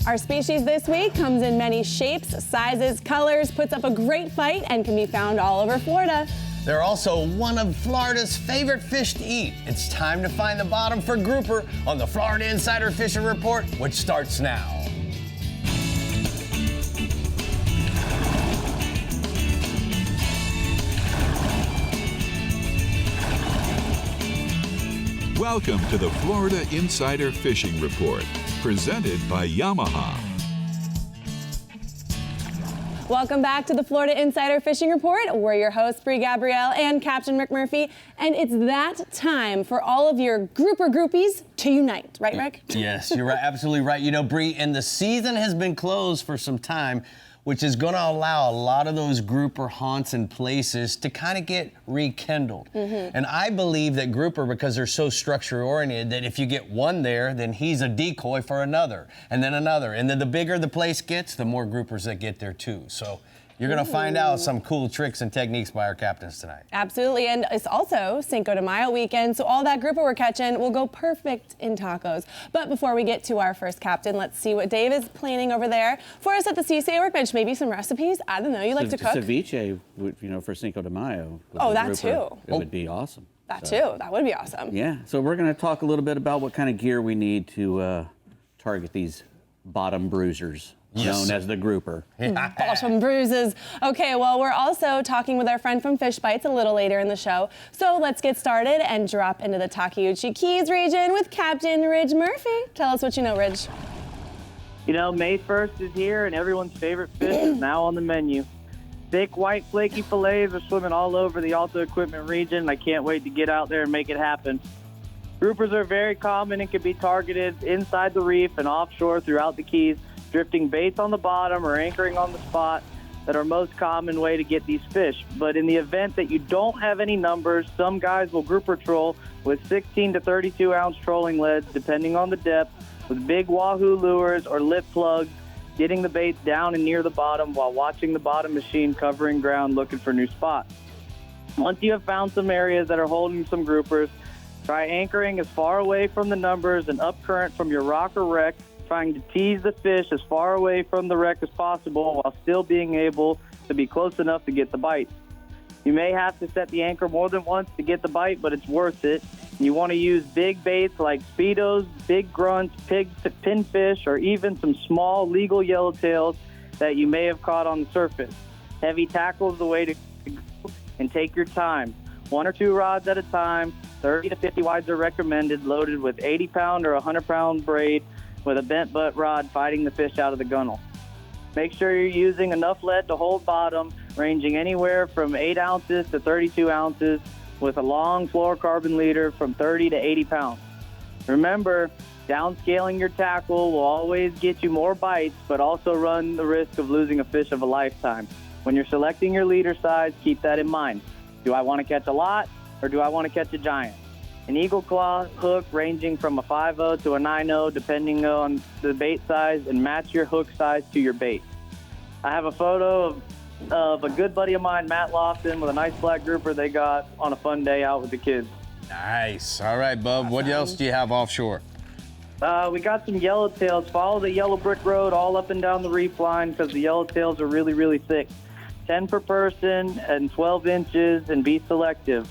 Our species this week comes in many shapes, sizes, colors, puts up a great fight, and can be found all over Florida. They're also one of Florida's favorite fish to eat. It's time to find the bottom for grouper on the Florida Insider Fishing Report, which starts now. Welcome to the Florida Insider Fishing Report, presented by Yamaha. Welcome back to the Florida Insider Fishing Report. We're your hosts, Brie Gabrielle and Captain Rick Murphy, and it's that time for all of your grouper groupies to unite. Right, Rick? Yes, you're right, absolutely right. You know, Brie, and the season has been closed for some time, which is going to allow a lot of those grouper haunts and places to kind of get rekindled. And I believe that grouper, because they're so structure oriented, that if you get one there, then he's a decoy for another, and then another. And then the bigger the place gets, the more groupers that get there too. So you're going to find out some cool tricks and techniques by our captains tonight. Absolutely, and it's also Cinco de Mayo weekend, so all that grouper we're catching will go perfect in tacos. But before we get to our first captain, let's see what Dave is planning over there for us at the CCA workbench. Maybe some recipes. I don't know. You like to cook? Ceviche, for Cinco de Mayo. Oh, that too. It would be awesome. That too. That would be awesome. Yeah. So we're going to talk a little bit about what kind of gear we need to target these bottom bruisers. Known as the grouper. Bottom bruises. Okay, well, we're also talking with our friend from Fish Bites a little later in the show. So let's get started and drop into the Takeuchi Keys region with Captain Ridge Murphy. Tell us what you know, Ridge. You know, May 1st is here and everyone's favorite fish is now on the menu. Thick, white, flaky fillets are swimming all over the Alta Equipment region. I can't wait to get out there and make it happen. Groupers are very common and can be targeted inside the reef and offshore throughout the Keys, drifting baits on the bottom or anchoring on the spot that are most common way to get these fish. But in the event that you don't have any numbers, some guys will grouper troll with 16 to 32 ounce trolling leads, depending on the depth, with big wahoo lures or lip plugs, getting the baits down and near the bottom while watching the bottom machine covering ground looking for new spots. Once you have found some areas that are holding some groupers, try anchoring as far away from the numbers and up current from your rock or wreck, trying to tease the fish as far away from the wreck as possible while still being able to be close enough to get the bite. You may have to set the anchor more than once to get the bite, but it's worth it. You want to use big baits like speedos, big grunts, pinfish, or even some small legal yellowtails that you may have caught on the surface. Heavy tackle is the way to go, and take your time. 1 or 2 rods at a time. 30 to 50 wides are recommended, loaded with 80-pound or 100-pound braid, with a bent butt rod fighting the fish out of the gunnel. Make sure you're using enough lead to hold bottom, ranging anywhere from 8 ounces to 32 ounces, with a long fluorocarbon leader from 30 to 80 pounds. Remember, downscaling your tackle will always get you more bites, but also run the risk of losing a fish of a lifetime. When you're selecting your leader size, keep that in mind. Do I want to catch a lot, or do I want to catch a giant? An eagle claw hook ranging from a 5/0 to a 9/0 depending on the bait size, and match your hook size to your bait. I have a photo of a good buddy of mine, Matt Lofton, with a nice black grouper they got on a fun day out with the kids. Nice. All right, bub. What else do you have offshore? We got some yellowtails. Follow the yellow brick road all up and down the reef line because the yellowtails are really, really thick. 10 per person and 12 inches, and be selective.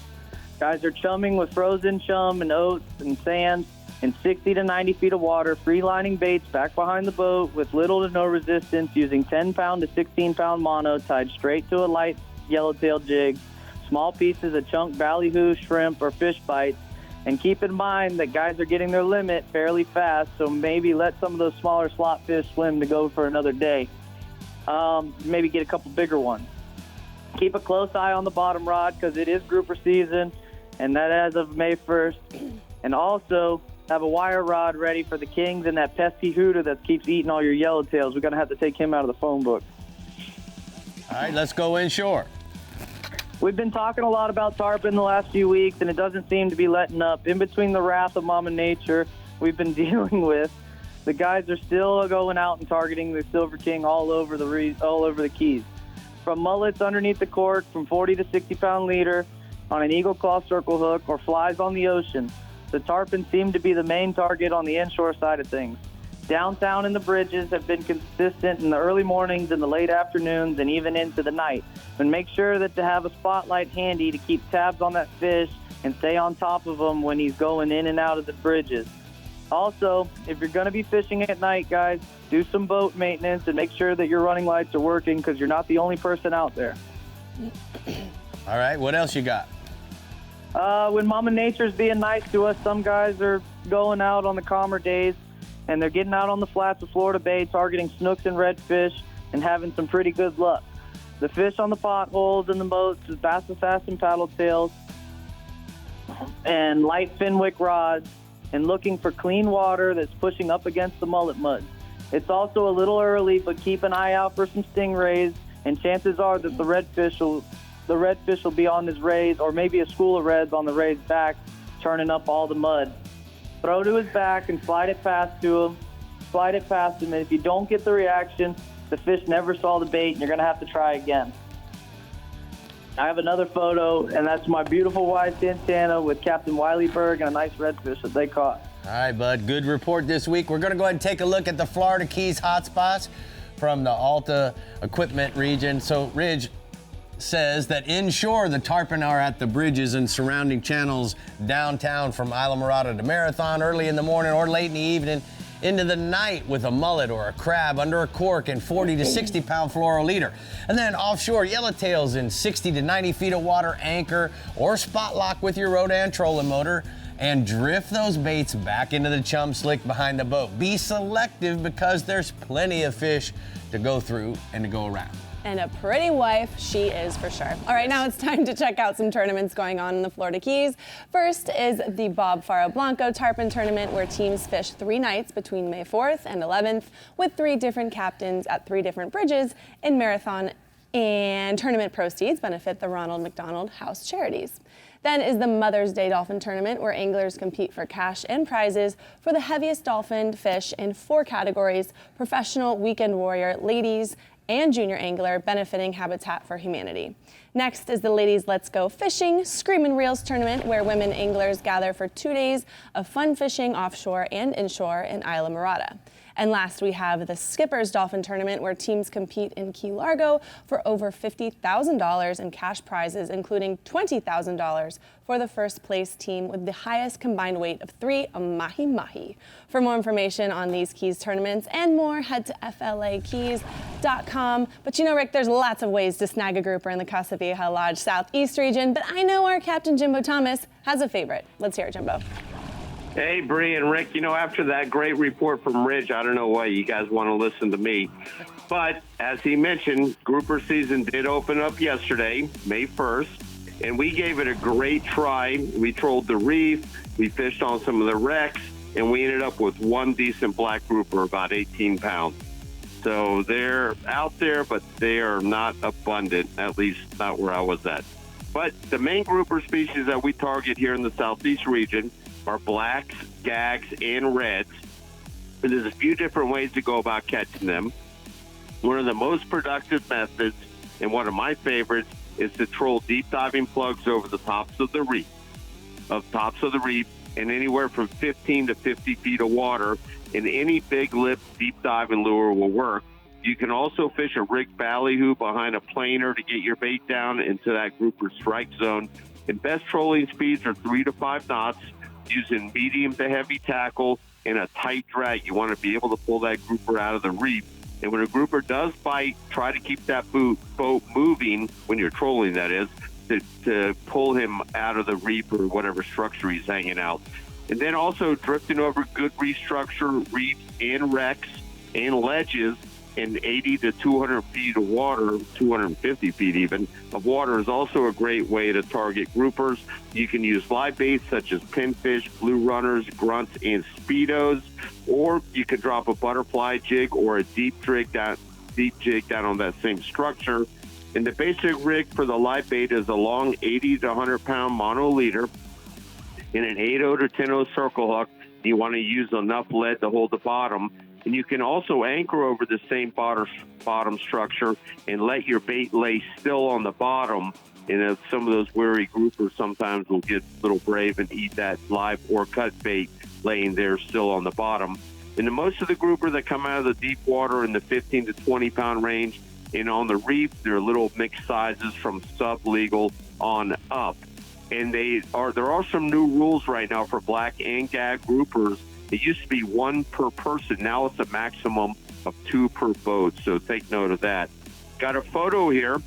Guys are chumming with frozen chum and oats and sand in 60 to 90 feet of water, free-lining baits back behind the boat with little to no resistance, using 10-pound to 16-pound mono tied straight to a light yellowtail jig, small pieces of chunk ballyhoo, shrimp, or fish bites. And keep in mind that guys are getting their limit fairly fast, so maybe let some of those smaller slot fish swim to go for another day. Maybe get a couple bigger ones. Keep a close eye on the bottom rod because it is grouper season, and that as of May 1st. And also have a wire rod ready for the kings and that pesky hooter that keeps eating all your yellowtails. We're going to have to take him out of the phone book. All right, let's go inshore. We've been talking a lot about tarpon the last few weeks, and it doesn't seem to be letting up. In between the wrath of Mama Nature we've been dealing with, the guys are still going out and targeting the Silver King all over the Keys. From mullets underneath the cork, from 40 to 60-pound leader, on an eagle claw circle hook, or flies on the ocean. The tarpon seem to be the main target on the inshore side of things. Downtown and the bridges have been consistent in the early mornings and the late afternoons and even into the night. And make sure that to have a spotlight handy to keep tabs on that fish and stay on top of him when he's going in and out of the bridges. Also, if you're going to be fishing at night, guys, do some boat maintenance and make sure that your running lights are working because you're not the only person out there. All right, what else you got? When Mama Nature's being nice to us, some guys are going out on the calmer days and they're getting out on the flats of Florida Bay, targeting snooks and redfish and having some pretty good luck. The fish on the potholes and the boats is bass assassin paddle tails and light Finwick rods, and looking for clean water that's pushing up against the mullet mud. It's also a little early, but keep an eye out for some stingrays, and chances are that the redfish will be on his rays, or maybe a school of reds on the ray's back, churning up all the mud. Throw to his back and slide it past him, and if you don't get the reaction, the fish never saw the bait, and you're going to have to try again. I have another photo, and that's my beautiful white Santana with Captain Wiley Berg and a nice redfish that they caught. All right, bud, good report this week. We're going to go ahead and take a look at the Florida Keys hotspots from the Alta equipment region. So Ridge says that inshore, the tarpon are at the bridges and surrounding channels downtown from Isla Mirada to Marathon early in the morning or late in the evening into the night with a mullet or a crab under a cork in 40 to 60 pound fluoro leader. And then offshore, yellowtails in 60 to 90 feet of water, anchor or spot lock with your Rodan trolling motor and drift those baits back into the chum slick behind the boat. Be selective because there's plenty of fish to go through and to go around. And a pretty wife she is for sure. All right, now it's time to check out some tournaments going on in the Florida Keys. First is the Bob Faro Blanco Tarpon Tournament, where teams fish 3 nights between May 4th and 11th with 3 different captains at 3 different bridges in Marathon, and tournament proceeds benefit the Ronald McDonald House Charities. Then is the Mother's Day Dolphin Tournament, where anglers compete for cash and prizes for the heaviest dolphin fish in 4 categories: professional, weekend warrior, ladies, and junior angler, benefiting Habitat for Humanity. Next is the Ladies Let's Go Fishing Screamin' Reels Tournament, where women anglers gather for 2 days of fun fishing offshore and inshore in Isla Mirada. And last, we have the Skipper's Dolphin Tournament, where teams compete in Key Largo for over $50,000 in cash prizes, including $20,000 for the first place team with the highest combined weight of 3 mahi-mahi. For more information on these Keys tournaments and more, head to flakeys.com. But you know, Rick, there's lots of ways to snag a grouper in the Casa Vieja Lodge Southeast region, but I know our Captain Jimbo Thomas has a favorite. Let's hear it, Jimbo. Hey, Brie and Rick, you know, after that great report from Ridge, I don't know why you guys want to listen to me. But as he mentioned, grouper season did open up yesterday, May 1st, and we gave it a great try. We trolled the reef, we fished on some of the wrecks, and we ended up with 1 decent black grouper, about 18 pounds. So they're out there, but they are not abundant, at least not where I was at. But the main grouper species that we target here in the Southeast region are blacks, gags, and reds. And there's a few different ways to go about catching them. One of the most productive methods, and one of my favorites, is to troll deep diving plugs over the tops of the reef, and anywhere from 15 to 50 feet of water, and any big lip deep diving lure will work. You can also fish a rigged ballyhoo behind a planer to get your bait down into that grouper strike zone. And best trolling speeds are 3 to 5 knots, using medium to heavy tackle and a tight drag. You want to be able to pull that grouper out of the reef. And when a grouper does bite, try to keep that boat moving, when you're trolling that is, to pull him out of the reef or whatever structure he's hanging out. And then also drifting over good reef structure, reefs and wrecks and ledges in 80 to 200 feet of water, 250 feet even, of water is also a great way to target groupers. You can use live baits such as pinfish, blue runners, grunts, and speedos, or you can drop a butterfly jig or a deep jig down on that same structure. And the basic rig for the live bait is a long 80 to 100 pound mono leader and an 8/0 to 10/0 circle hook. You want to use enough lead to hold the bottom. And you can also anchor over the same bottom structure and let your bait lay still on the bottom. And some of those wary groupers sometimes will get a little brave and eat that live or cut bait laying there still on the bottom. And most of the grouper that come out of the deep water in the 15 to 20 pound range, and on the reef, they're little mixed sizes from sub-legal on up. And there are some new rules right now for black and gag groupers. It used to be 1 per person. Now it's a maximum of 2 per boat. So take note of that. Got a photo here.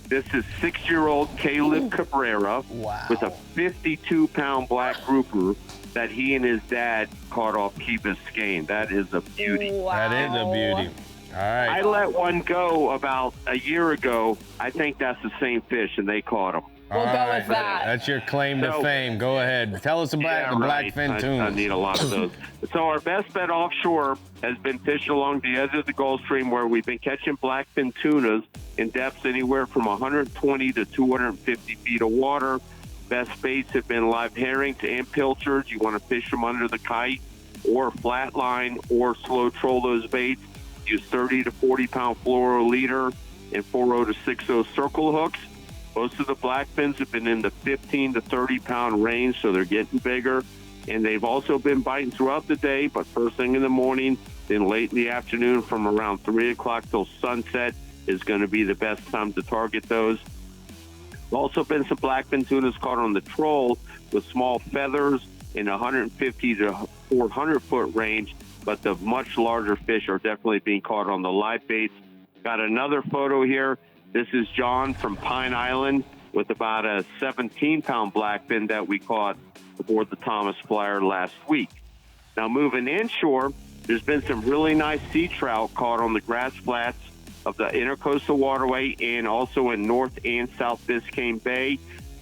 This is 6-year-old Caleb Cabrera with a 52-pound black grouper that he and his dad caught off Key Biscayne. That is a beauty. Wow. That is a beauty. All right. I let one go about a year ago. I think that's the same fish, and they caught him. We'll All go right. with that. That's your claim to So- fame. Go ahead. Tell us about the blackfin I tuna. need a lot of those. So our best bet offshore has been fishing along the edge of the Gulf Stream, where we've been catching blackfin tunas in depths anywhere from 120 to 250 feet of water. Best baits have been live herrings and pilchards. You want to fish them under the kite or flat line or slow troll those baits. Use 30 to 40 pound fluoro leader and 4.0 to 6.0 circle hooks. Most of the blackfins have been in the 15 to 30 pound range, so they're getting bigger. And they've also been biting throughout the day, but first thing in the morning, then late in the afternoon from around 3 o'clock till sunset is going to be the best time to target those. Also been some blackfin tunas caught on the troll with small feathers in 150 to 400 foot range, but the much larger fish are definitely being caught on the live baits. Got another photo here. This is John from Pine Island with about a 17-pound blackfin that we caught aboard the Thomas Flyer last week. Now moving inshore, there's been some really nice sea trout caught on the grass flats of the Intercoastal Waterway and also in North and South Biscayne Bay.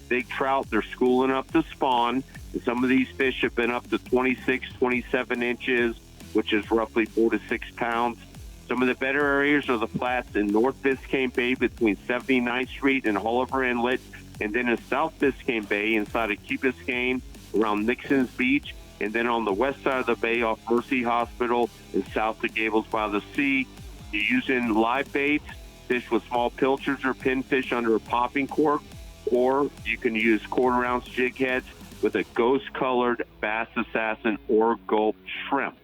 Big trout, they're schooling up to spawn. And some of these fish have been up to 26, 27 inches, which is roughly 4 to 6 pounds. Some of the better areas are the flats in North Biscayne Bay between 79th Street and Hulliver Inlet, and then in South Biscayne Bay inside of Key Biscayne around Nixon's Beach, and then on the west side of the bay off Mercy Hospital and south of Gables by the Sea. You're using live baits, fish with small pilchards or pinfish under a popping cork, or you can use quarter-ounce jig heads with a ghost-colored Bass Assassin or Gulp shrimp.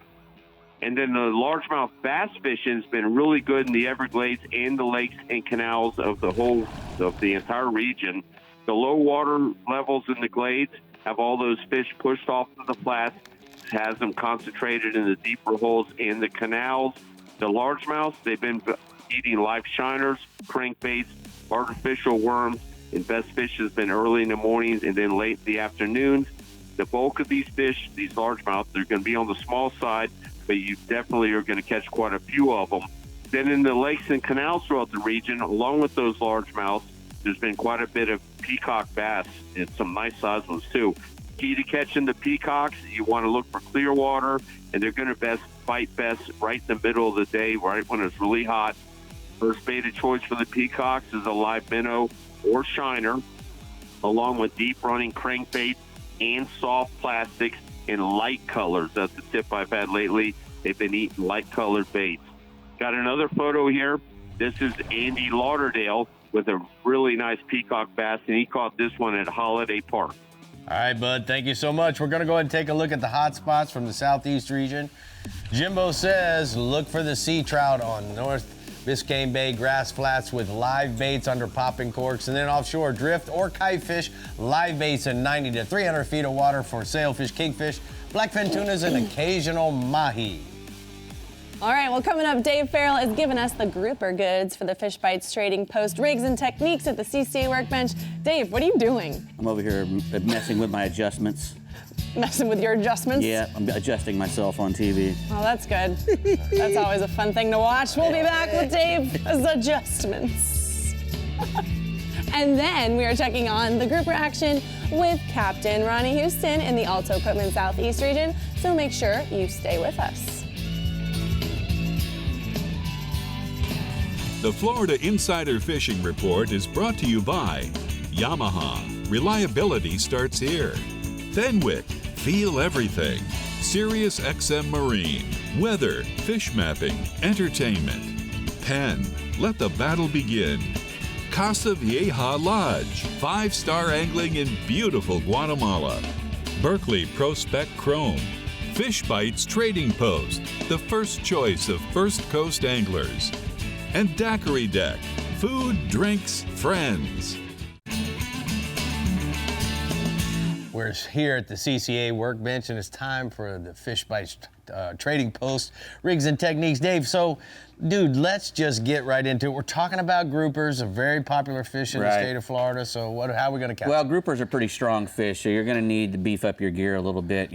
And then the largemouth bass fishing has been really good in the Everglades and the lakes and canals of the entire region. The low water levels in the glades have all those fish pushed off to the flats, has them concentrated in the deeper holes in the canals. The largemouths, they've been eating live shiners, crankbaits, artificial worms, and best fish has been early in the mornings and then late in the afternoons. The bulk of these fish, these largemouths, they're going to be on the small side, but you definitely are going to catch quite a few of them. Then in the lakes and canals throughout the region, along with those largemouths, there's been quite a bit of peacock bass and some nice sized ones too. Key to catching the peacocks, you want to look for clear water, and they're going to bite best right in the middle of the day, right when it's really hot. First bait of choice for the peacocks is a live minnow or shiner, along with deep running crankbait and soft plastics in light colors. That's the tip I've had lately. They've been eating light colored baits. Got another photo here. This is Andy Lauderdale with a really nice peacock bass, and he caught this one at Holiday Park. All right, bud, thank you so much. We're going to go ahead and take a look at the hot spots from the southeast region. Jimbo says look for the sea trout on North Biscayne Bay grass flats with live baits under popping corks, and then offshore drift or kite fish, live baits in 90 to 300 feet of water for sailfish, kingfish, blackfin tunas, and occasional mahi. All right, well, coming up, Dave Farrell is giving us the grouper goods for the Fish Bites Trading Post rigs and techniques at the CCA workbench. Dave, what are you doing? I'm over here messing with my adjustments. Messing with your adjustments? Yeah, I'm adjusting myself on TV. Oh, that's good. That's always a fun thing to watch. We'll be back with Dave's adjustments. And then we are checking on the grouper action with Captain Ronnie Houston in the Alto Equipment Southeast region, so make sure you stay with us. The Florida Insider Fishing Report is brought to you by Yamaha. Reliability starts here. Fenwick. Feel everything. Sirius XM Marine. Weather. Fish mapping. Entertainment. Penn. Let the battle begin. Casa Vieja Lodge. 5-star angling in beautiful Guatemala. Berkeley Prospect Chrome. Fish Bites Trading Post, the first choice of First Coast anglers. And Daiquiri Deck, food, drinks, friends. We're here at the CCA workbench, and it's time for the Fish Bites Trading Post Rigs and Techniques. Dave, so, dude, let's just get right into it. We're talking about groupers, a very popular fish in the state of Florida. So how are we going to catch them? Well, groupers are pretty strong fish, so you're going to need to beef up your gear a little bit,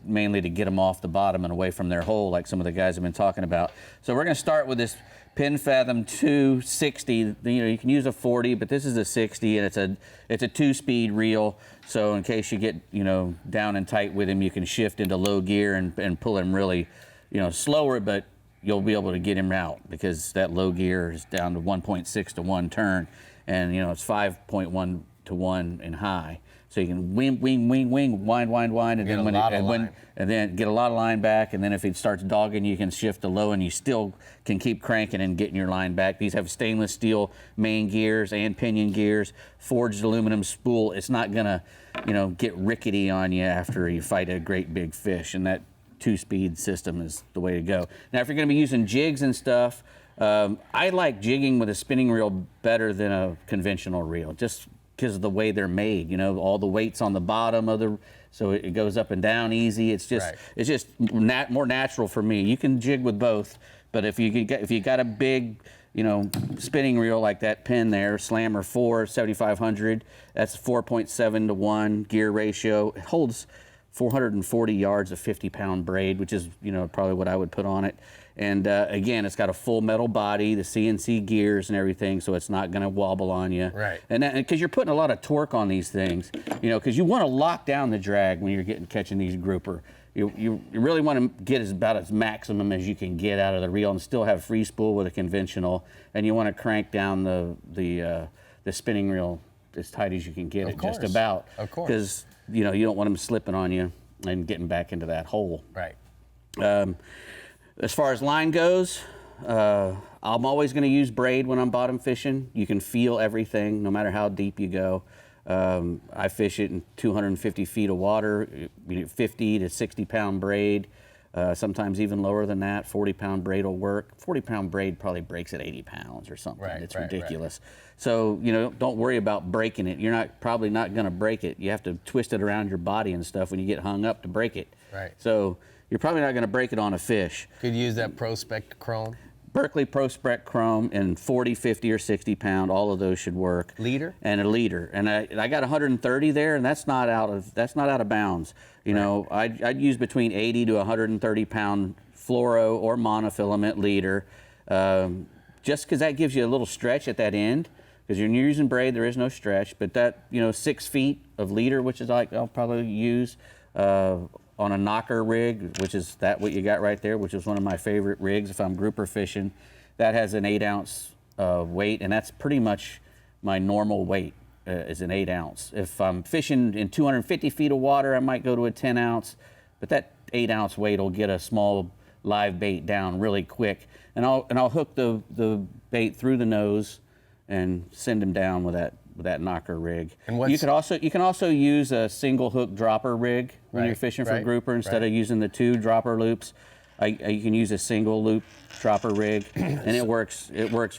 mainly to get them off the bottom and away from their hole, like some of the guys have been talking about. So we're going to start with this Pin Fathom 260. You can use a 40, but this is a 60, and it's a 2-speed reel. So in case you get down and tight with him, you can shift into low gear and pull him really slower, but you'll be able to get him out because that low gear is down to 1.6 to 1 turn, and it's 5.1 to 1 in high. So you can wing, wind, and then get a lot of line back. And then if it starts dogging, you can shift to low, and you still can keep cranking and getting your line back. These have stainless steel main gears and pinion gears, forged aluminum spool. It's not gonna, get rickety on you after you fight a great big fish. And that 2-speed system is the way to go. Now, if you're gonna be using jigs and stuff, I like jigging with a spinning reel better than a conventional reel, just because of the way they're made. All the weight's on the bottom so it goes up and down easy. It's just more natural for me. You can jig with both, but if you got a big spinning reel like that pin there, Slammer 4 7500, that's 4.7 to 1 gear ratio. It holds 440 yards of 50-pound braid, which is probably what I would put on it. And again, it's got a full metal body, the CNC gears and everything, so it's not going to wobble on you. Right. And because you're putting a lot of torque on these things, because you want to lock down the drag when you're catching these grouper. You really want to get about as maximum as you can get out of the reel and still have free spool with a conventional. And you want to crank down the spinning reel as tight as you can get it, just about. Of course. Because you don't want them slipping on you and getting back into that hole. Right. As far as line goes, I'm always going to use braid when I'm bottom fishing. You can feel everything no matter how deep you go. I fish it in 250 feet of water, 50 to 60-pound braid, sometimes even lower than that. 40-pound braid will work. 40-pound braid probably breaks at 80 pounds or something. It's ridiculous. So, don't worry about breaking it. You're probably not going to break it. You have to twist it around your body and stuff when you get hung up to break it. Right. So you're probably not going to break it on a fish. Could use that Prospect Chrome. Berkeley Prospect Chrome in 40, 50, or 60-pound. All of those should work. Leader? And a leader. And I got 130 there, and that's not out of bounds. I'd use between 80 to 130-pound fluoro or monofilament leader, just because that gives you a little stretch at that end. Because when you're using braid, there is no stretch. But that 6 feet of leader, which is I'll probably use on a knocker rig, which is what you got right there, which is one of my favorite rigs if I'm grouper fishing. That has an 8-ounce weight, and that's pretty much my normal weight is an 8-ounce. If I'm fishing in 250 feet of water, I might go to a 10-ounce, but that 8-ounce weight will get a small live bait down really quick, and I'll hook the bait through the nose and send him down with that knocker rig. And you can also use a single hook dropper rig when you're fishing for grouper instead of using the 2 dropper loops. You can use a single loop dropper rig, and it works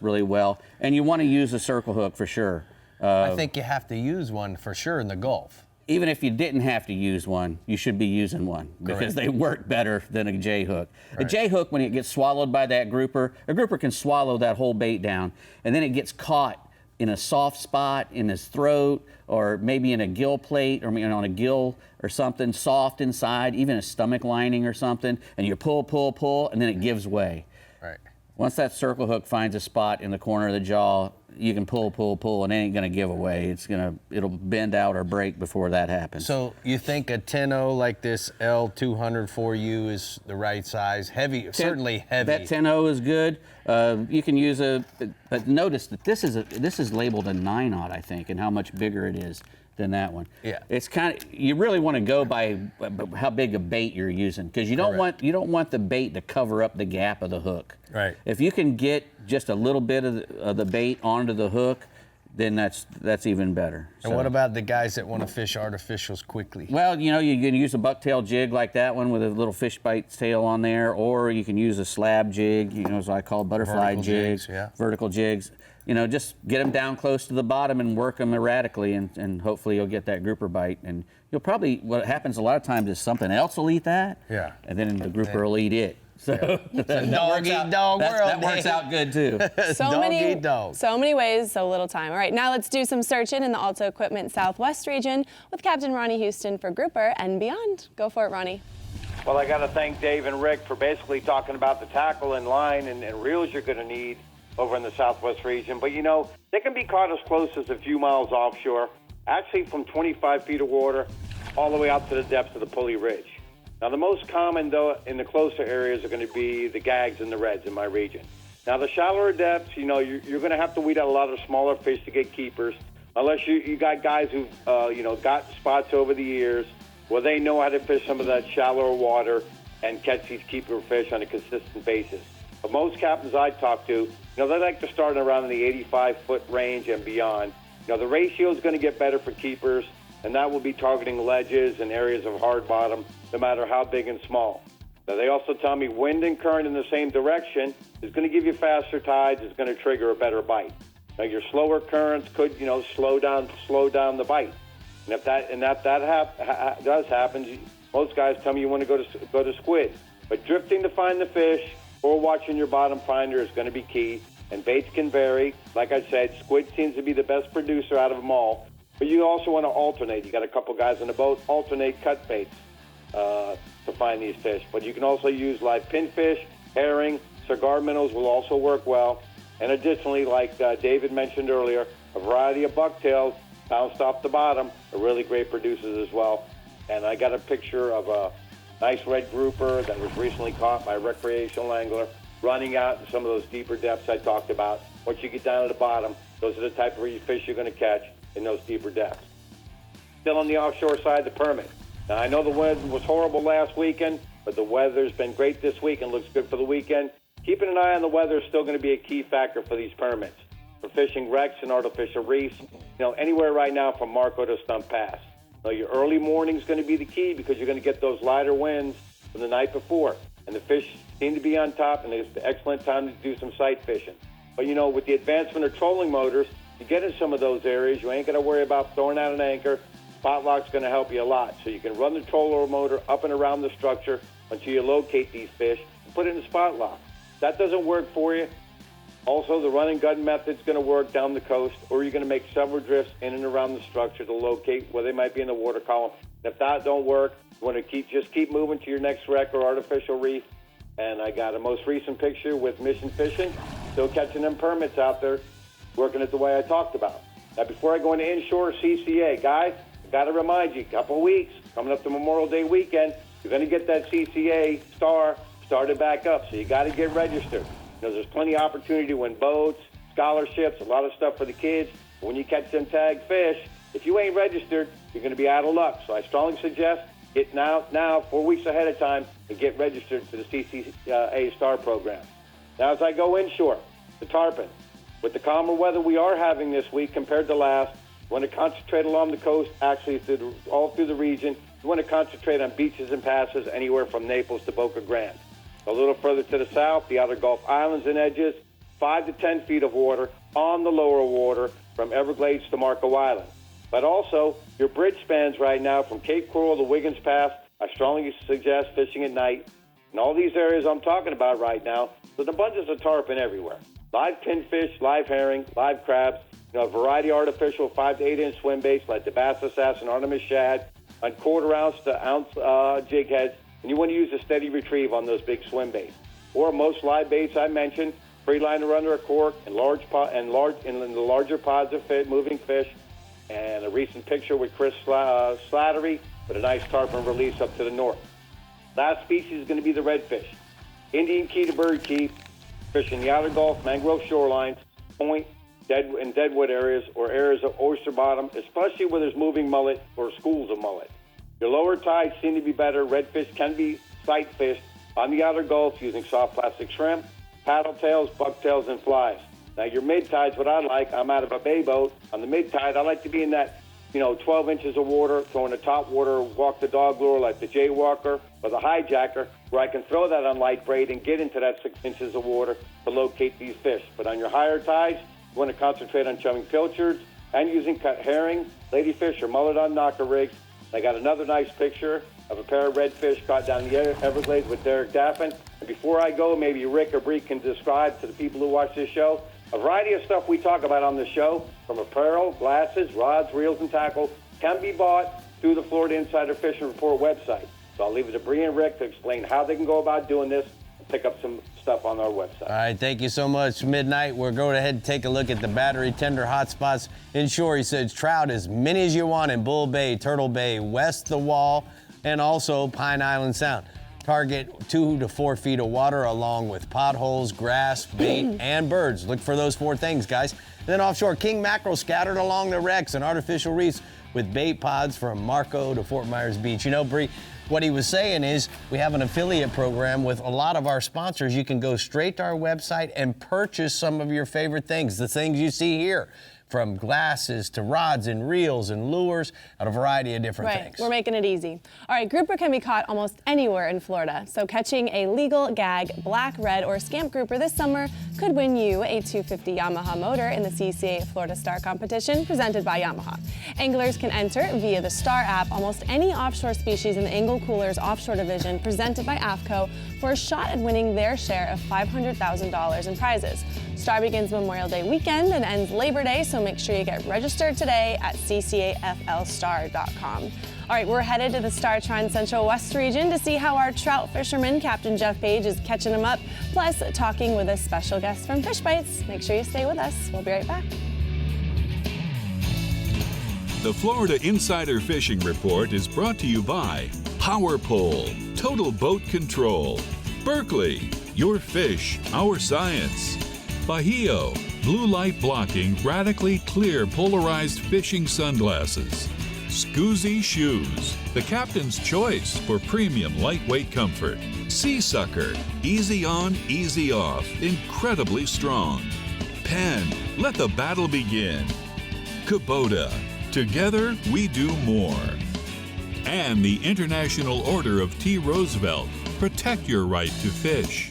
really well. And you want to use a circle hook for sure. I think you have to use one for sure in the Gulf. Even if you didn't have to use one, you should be using one because they work better than a J hook. A J hook, when it gets swallowed by that grouper, a grouper can swallow that whole bait down, and then it gets caught in a soft spot in his throat, or maybe in a gill plate, or on a gill or something soft inside, even a stomach lining or something, and you pull, and then it gives way. Right. Once that circle hook finds a spot in the corner of the jaw, you can pull, and it ain't gonna give away. It'll bend out or break before that happens. So you think a 10-0 like this L200 4U is the right size? Heavy, certainly heavy. That 10-0 is good. You can use but notice that this is labeled a 9-aught, I think, and how much bigger it is than that one. Yeah. It's you really want to go by how big a bait you're using, because you don't want the bait to cover up the gap of the hook. Right. If you can get just a little bit of the bait onto the hook, then that's even better. And So- what about the guys that want to fish artificials quickly? Well, you can use a bucktail jig like that one with a little fish bite tail on there, or you can use a slab jig, as I call butterfly Vertical jigs, jigs, yeah. vertical jigs. Just get them down close to the bottom and work them erratically, and hopefully you'll get that grouper bite. And you'll probably, what happens a lot of times is something else will eat that, Yeah. and then the grouper will eat it. So that Dog works eat out- dog that- world, that works Dave. out good too. So Dog many, eat dog. so many ways, so little time. All right, now let's do some searching in the Alto Equipment Southwest region with Captain Ronnie Houston for grouper and beyond. Go for it, Ronnie. Well, I got to thank Dave and Rick for basically talking about the tackle and line and reels you're going to need over in the Southwest region. But, they can be caught as close as a few miles offshore, actually from 25 feet of water all the way out to the depths of the Pulley Ridge. Now, the most common, though, in the closer areas are going to be the gags and the reds in my region. Now, the shallower depths, you're going to have to weed out a lot of smaller fish to get keepers, unless you got guys who've, got spots over the years where they know how to fish some of that shallower water and catch these keeper fish on a consistent basis. But most captains I talk to, they like to start around the 85-foot range and beyond. The ratio is going to get better for keepers, and that will be targeting ledges and areas of hard bottom, no matter how big and small. Now, they also tell me wind and current in the same direction is going to give you faster tides, is going to trigger a better bite. Now, your slower currents could, slow down the bite. And if that does happen, most guys tell me you want to go to squid. But drifting to find the fish or watching your bottom finder is going to be key. And baits can vary. Like I said, squid seems to be the best producer out of them all. But you also want to alternate. You got a couple guys on the boat, alternate cut baits to find these fish. But you can also use live pinfish, herring, cigar minnows will also work well. And additionally, like David mentioned earlier, a variety of bucktails bounced off the bottom are really great producers as well. And I got a picture of a nice red grouper that was recently caught by a recreational angler running out in some of those deeper depths I talked about. Once you get down to the bottom, those are the type of fish you're going to catch in those deeper depths. Still on the offshore side, the permit. Now, I know the weather was horrible last weekend, but the weather's been great this week and looks good for the weekend. Keeping an eye on the weather is still going to be a key factor for these permits. For fishing wrecks and artificial reefs, anywhere right now from Marco to Stump Pass. Now, your early morning is going to be the key because you're going to get those lighter winds from the night before. And the fish seem to be on top, and it's an excellent time to do some sight fishing. But, with the advancement of trolling motors, you get in some of those areas, you ain't going to worry about throwing out an anchor. Spot lock's going to help you a lot. So you can run the troller motor up and around the structure until you locate these fish and put it in the spot lock. If that doesn't work for you, also the run and gun method's going to work down the coast, or you're going to make several drifts in and around the structure to locate where they might be in the water column. And if that don't work, you want to keep moving to your next wreck or artificial reef. And I got a most recent picture with Mission Fishing, still catching them permits out there, working it the way I talked about. Now, before I go into inshore CCA, guys, I got to remind you, a couple weeks, coming up to Memorial Day weekend, you're going to get that CCA star started back up, so you got to get registered. There's plenty of opportunity to win boats, scholarships, a lot of stuff for the kids. But when you catch them tagged fish, if you ain't registered, you're going to be out of luck. So I strongly suggest get now 4 weeks ahead of time, and get registered for the CCA Star program. Now, as I go inshore, the tarpon. With the calmer weather we are having this week compared to last, you want to concentrate along the coast, actually all through the region. You want to concentrate on beaches and passes anywhere from Naples to Boca Grande. A little further to the south, the outer Gulf Islands and edges, 5 to 10 feet of water on the lower water from Everglades to Marco Island. But also, your bridge spans right now from Cape Coral to Wiggins Pass, I strongly suggest fishing at night. In all these areas I'm talking about right now, there's abundance of tarpon everywhere. Live pinfish, live herring, live crabs, a variety of artificial 5 to 8 inch swim baits like the Bass Assassin, Artemis Shad, on quarter-ounce to ounce jig heads, and you want to use a steady retrieve on those big swim baits. Or most live baits I mentioned, free liner under a cork, and in the larger pods of moving fish, and a recent picture with Chris Slattery with a nice tarpon release up to the north. Last species is going to be the redfish. Indian key to bird key, fishing the outer Gulf, mangrove shorelines, point, deadwood areas, or areas of oyster bottom, especially where there's moving mullet or schools of mullet. Your lower tides seem to be better. Redfish can be sight fished on the outer Gulf using soft plastic shrimp, paddle tails, bucktails, and flies. Now, your mid-tide's what I like. I'm out of a bay boat. On the mid-tide, I like to be in that, 12 inches of water, throwing the top water, walk the dog lure like the jaywalker or the hijacker, where I can throw that on light braid and get into that 6 inches of water to locate these fish. But on your higher tides, you want to concentrate on chumming pilchards and using cut herring, ladyfish, or mullet on knocker rigs. I got another nice picture of a pair of redfish caught down the Everglades with Derek Daffin. And before I go, maybe Rick or Brie can describe to the people who watch this show a variety of stuff we talk about on the show, from apparel, glasses, rods, reels, and tackle, can be bought through the Florida Insider Fishing Report website. So I'll leave it to Brie and Rick to explain how they can go about doing this and pick up some stuff on our website. All right, thank you so much. Midnight, we're going ahead and take a look at the battery tender hotspots inshore. He says trout as many as you want in Bull Bay, Turtle Bay, West the Wall, and also Pine Island Sound. Target 2 to 4 feet of water along with potholes, grass, bait, and birds. Look for those 4 things, guys. Then offshore, king mackerel scattered along the wrecks and artificial reefs with bait pods from Marco to Fort Myers Beach. Bree, what he was saying is we have an affiliate program with a lot of our sponsors. You can go straight to our website and purchase some of your favorite things, the things you see here, from glasses to rods and reels and lures, and a variety of different things. We're making it easy. All right, grouper can be caught almost anywhere in Florida. So catching a legal gag, black, red, or scamp grouper this summer could win you a 250 Yamaha motor in the CCA Florida Star competition presented by Yamaha. Anglers can enter via the Star app almost any offshore species in the Angle Coolers offshore division presented by AFCO for a shot at winning their share of $500,000 in prizes. Star begins Memorial Day weekend and ends Labor Day, so make sure you get registered today at ccaflstar.com. All right, we're headed to the StarTron Central West region to see how our trout fisherman, Captain Jeff Page, is catching them up, plus talking with a special guest from Fish Bites. Make sure you stay with us. We'll be right back. The Florida Insider Fishing Report is brought to you by Power Pole, Total Boat Control, Berkeley, Your Fish, Our Science, Bahio, blue light blocking, radically clear polarized fishing sunglasses, Scoozy Shoes, the captain's choice for premium lightweight comfort, Sea Sucker, easy on, easy off, incredibly strong, Penn, let the battle begin, Kubota, together we do more, and the International Order of T. Roosevelt, protect your right to fish.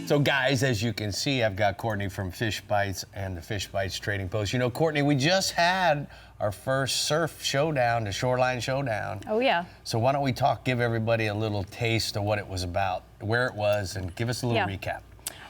So guys, as you can see, I've got Courtney from Fish Bites and the Fish Bites Trading Post. Courtney, we just had our first surf showdown, the Shoreline Showdown. Oh, yeah. So why don't we give everybody a little taste of what it was about, where it was, and give us a little recap.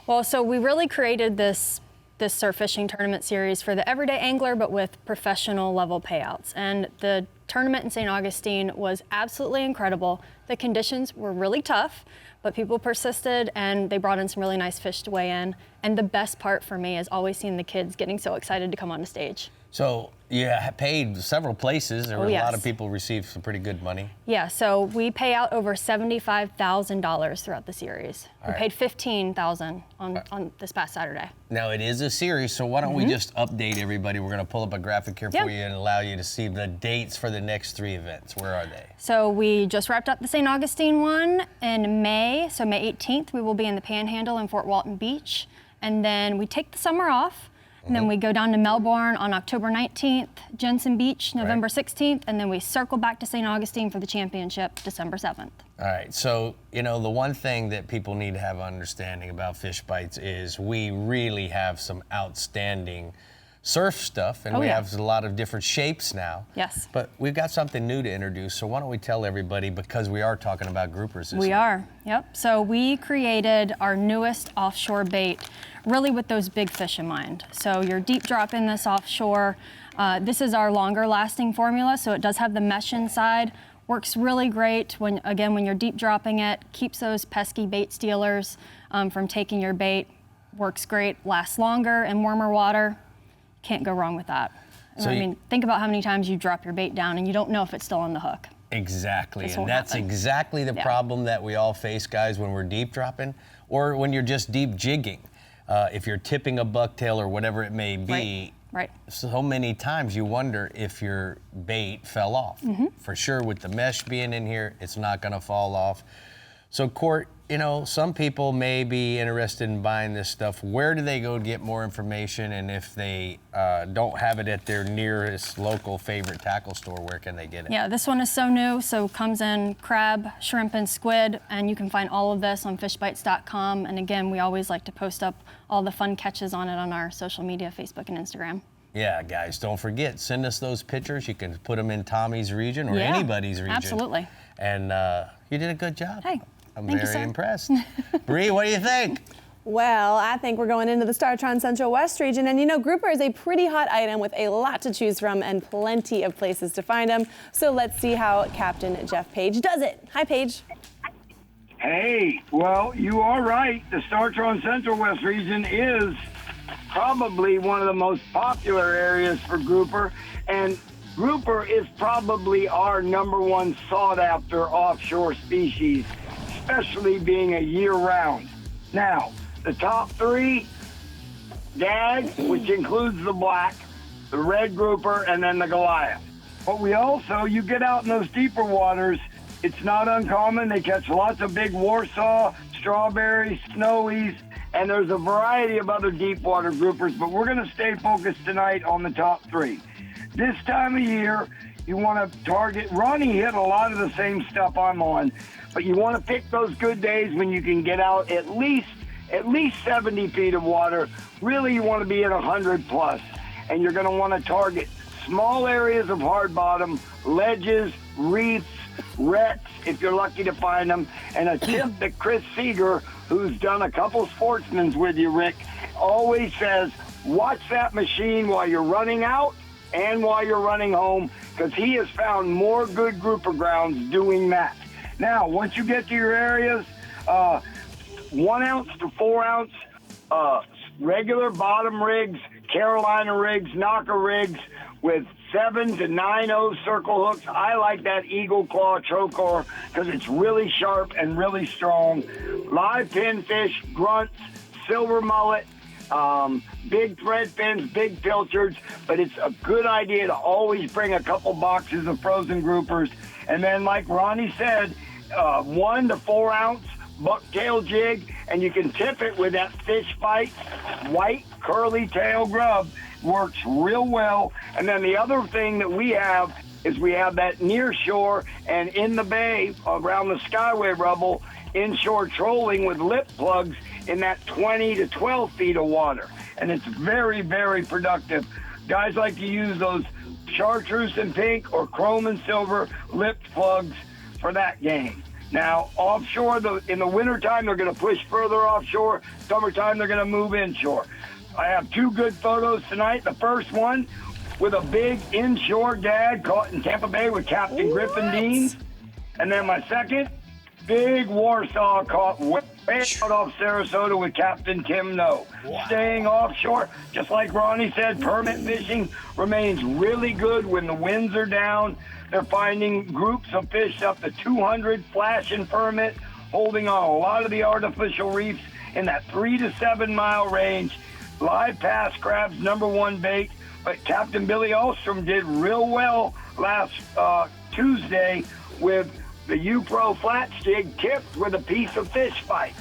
Well, so we really created this surf fishing tournament series for the everyday angler, but with professional level payouts. And the tournament in St. Augustine was absolutely incredible. The conditions were really tough, but people persisted and they brought in some really nice fish to weigh in. And the best part for me is always seeing the kids getting so excited to come on the stage. So you paid several places. There were a lot of people received some pretty good money. Yeah, so we pay out over $75,000 throughout the series. We paid $15,000 on this past Saturday. Now it is a series, so why don't we just update everybody? We're going to pull up a graphic here for you and allow you to see the dates for the next 3 events. Where are they? So we just wrapped up the St. Augustine one in May. So May 18th, we will be in the Panhandle in Fort Walton Beach. And then we take the summer off. And then we go down to Melbourne on October 19th, Jensen Beach, November 16th, and then we circle back to St. Augustine for the championship, December 7th. All right, so, the one thing that people need to have understanding about Fish Bites is we really have some outstanding surf stuff, and we have a lot of different shapes now. Yes. But we've got something new to introduce, so why don't we tell everybody, because we are talking about groupers this We week. are, yep. So we created our newest offshore bait really with those big fish in mind. So you're deep dropping this offshore. This is our longer lasting formula, so it does have the mesh inside. Works really great when you're deep dropping it, keeps those pesky bait stealers from taking your bait. Works great, lasts longer in warmer water. Can't go wrong with that. So think about how many times you drop your bait down and you don't know if it's still on the hook. Exactly, and that's exactly the problem that we all face, guys, when we're deep dropping or when you're just deep jigging. If you're tipping a bucktail or whatever it may be, right. So many times you wonder if your bait fell off. For sure, with the mesh being in here, it's not going to fall off. So, Court, you know, some people may be interested in buying this stuff. Where do they go to get more information? And if they don't have it at their nearest local favorite tackle store, where can they get it? Yeah, this one is so new, so comes in crab, shrimp, and squid, and you can find all of this on fishbites.com. And again, we always like to post up all the fun catches on it on our social media, Facebook and Instagram. Yeah, guys, don't forget, send us those pictures. You can put them in Tommy's region or Yeah, anybody's region. absolutely. And you did a good job. Hey, I'm thank you, very sir. impressed. Bree, what do you think? Well, I think we're going into the StarTron Central West region, and you know, grouper is a pretty hot item with a lot to choose from and plenty of places to find them. So let's see how Captain Jeff Page does it. Hi, Page. Hey, well, you are right. The StarTron Central West region is probably one of the most popular areas for grouper, and grouper is probably our #1 sought-after offshore species, especially being a year-round. Now, the top 3, gag, which includes the black, the red grouper, and then the Goliath. But we also, you get out in those deeper waters, it's not uncommon. They catch lots of big Warsaw, strawberries, snowies, and there's a variety of other deep water groupers, but we're going to stay focused tonight on the top 3. This time of year, you want to target, Ronnie hit a lot of the same stuff I'm on, but you want to pick those good days when you can get out at least 70 feet of water. Really, you want to be at 100 plus, and you're going to want to target small areas of hard bottom, ledges, reefs, wrecks, if you're lucky to find them. And a tip that Chris Seeger, who's done a couple sportsmans with you, Rick, always says, watch that machine while you're running out and while you're running home, because he has found more good grouper grounds doing that. Now, once you get to your areas, 1 ounce to 4 ounce regular bottom rigs, Carolina rigs, knocker rigs with 7 to 9/0 circle hooks. I like that Eagle Claw Trocor because it's really sharp and really strong. Live pinfish, grunts, silver mullet, big thread fins, big pilchards, but it's a good idea to always bring a couple boxes of frozen groupers. And then, like Ronnie said, 1 to 4 ounce bucktail jig, and you can tip it with that Fish Bites white curly tail grub. Works real well. And then the other thing that we have is we have that near shore and in the bay around the Skyway rubble, inshore trolling with lip plugs in that 20 to 12 feet of water. And it's very, very productive. Guys like to use those chartreuse and pink or chrome and silver lipped plugs for that game. Now, offshore, in the wintertime, they're going to push further offshore. Summertime, they're going to move inshore. I have 2 good photos tonight. The first one with a big inshore gag caught in Tampa Bay with Captain Griffin Dean. And then my second, big Warsaw caught way out off Sarasota with Captain Tim No. Wow. Staying offshore, just like Ronnie said, permit fishing remains really good when the winds are down. They're finding groups of fish up to 200 flash and permit, holding on a lot of the artificial reefs in that 3 to 7 mile range. Live pass crabs, #1 bait, but Captain Billy Alstrom did real well last Tuesday with the U-Pro flat jig tipped with a piece of Fish Bites,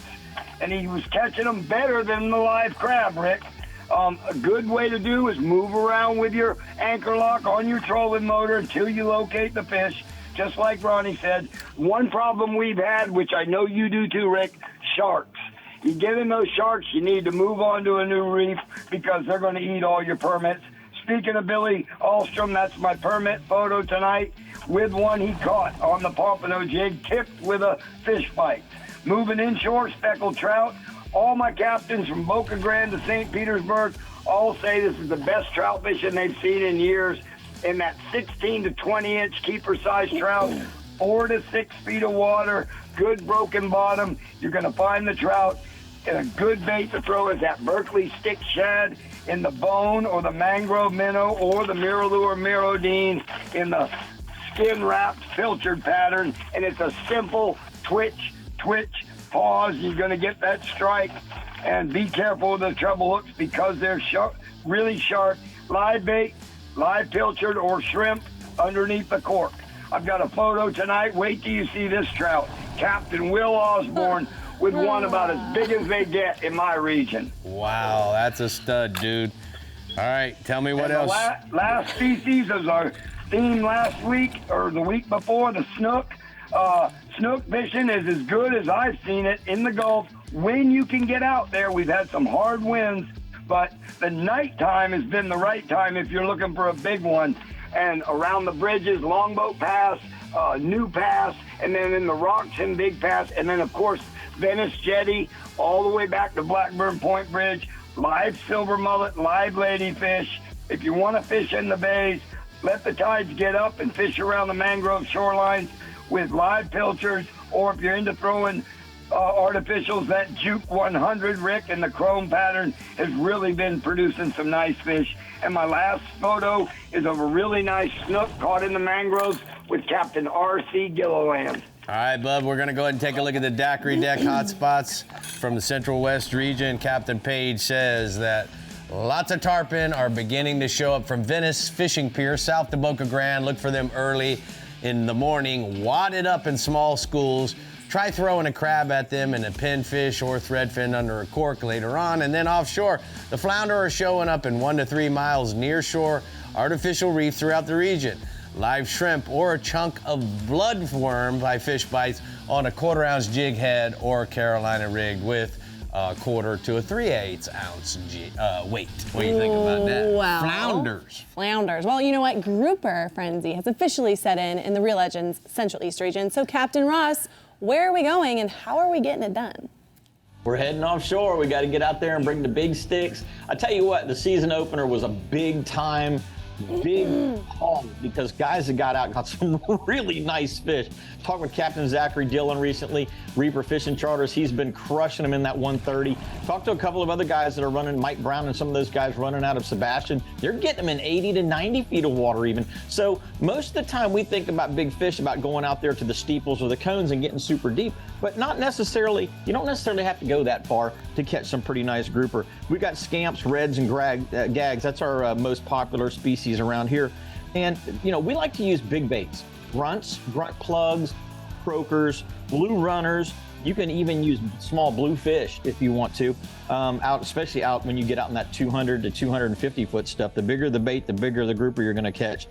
and he was catching them better than the live crab, Rick. A good way to do is move around with your anchor lock on your trolling motor until you locate the fish, just like Ronnie said. One problem we've had, which I know you do too, Rick, sharks. You get in those sharks, you need to move on to a new reef because they're going to eat all your permits. Speaking of Billy Alstrom, that's my permit photo tonight with one he caught on the pompano jig, tipped with a Fish Bite. Moving inshore, speckled trout. All my captains from Boca Grande to St. Petersburg all say this is the best trout fishing they've seen in years. In that 16 to 20 inch keeper size trout, 4 to 6 feet of water, good broken bottom. You're going to find the trout. And a good bait to throw is that Berkeley stick shad in the bone or the mangrove minnow or the Miralure Mirodine in the skin wrapped filtered pattern. And it's a simple twitch, pause. You're going to get that strike. And be careful with the treble hooks because they're sharp, really sharp. Live bait, live pilchard or shrimp underneath the cork. I've got a photo tonight. Wait till you see this trout. Captain Will Osborne with one about as big as they get in my region. Wow, that's a stud, dude. All right, tell me what And else. The last species is our theme last week or the week before, the snook. Snook fishing is as good as I've seen it in the Gulf when you can get out there. We've had some hard winds, but the nighttime has been the right time if you're looking for a big one. And around the bridges, Longboat Pass, New Pass, and then in the rocks in Big Pass, and then of course Venice Jetty, all the way back to Blackburn Point Bridge, live silver mullet, live ladyfish. If you want to fish in the bays, let the tides get up and fish around the mangrove shorelines with live pilchards, or if you're into throwing artificials, that Juke 100, Rick, and the chrome pattern has really been producing some nice fish. And my last photo is of a really nice snook caught in the mangroves with Captain R.C. Gilliland. All right, bub, we're going to go ahead and take a look at the daiquiri deck hotspots from the Central West region. Captain Page says that lots of tarpon are beginning to show up from Venice Fishing Pier south to Boca Grande. Look for them early in the morning, wadded up in small schools. Try throwing a crab at them and a pinfish or threadfin under a cork later on. And then offshore, the flounder are showing up in 1 to 3 miles near shore, artificial reef throughout the region. Live shrimp or a chunk of bloodworm by fish bites on a 1/4 ounce jig head or Carolina rig with a 1/4 to a 3/8 ounce weight. What do you think about that? Wow. Flounders. Well, you know what? Grouper frenzy has officially set in the Real Legends Central East region. So Captain Ross, where are we going and how are we getting it done? We're heading offshore. We got to get out there and bring the big sticks. I tell you what, the season opener was a big haul because guys that got out got some really nice fish. Talked with Captain Zachary Dillon recently, Reaper Fishing Charters. He's been crushing them in that 130. Talked to a couple of other guys that are running, Mike Brown and some of those guys running out of Sebastian. They're getting them in 80 to 90 feet of water even. So most of the time we think about big fish, about going out there to the steeples or the cones and getting super deep, but not necessarily, you don't necessarily have to go that far to catch some pretty nice grouper. We got scamps, reds, and gags. That's our most popular species around here. And, you know, we like to use big baits. Grunts, grunt plugs, croakers, blue runners. You can even use small bluefish if you want to, especially out when you get out in that 200 to 250 foot stuff. The bigger the bait, the bigger the grouper you're going to catch.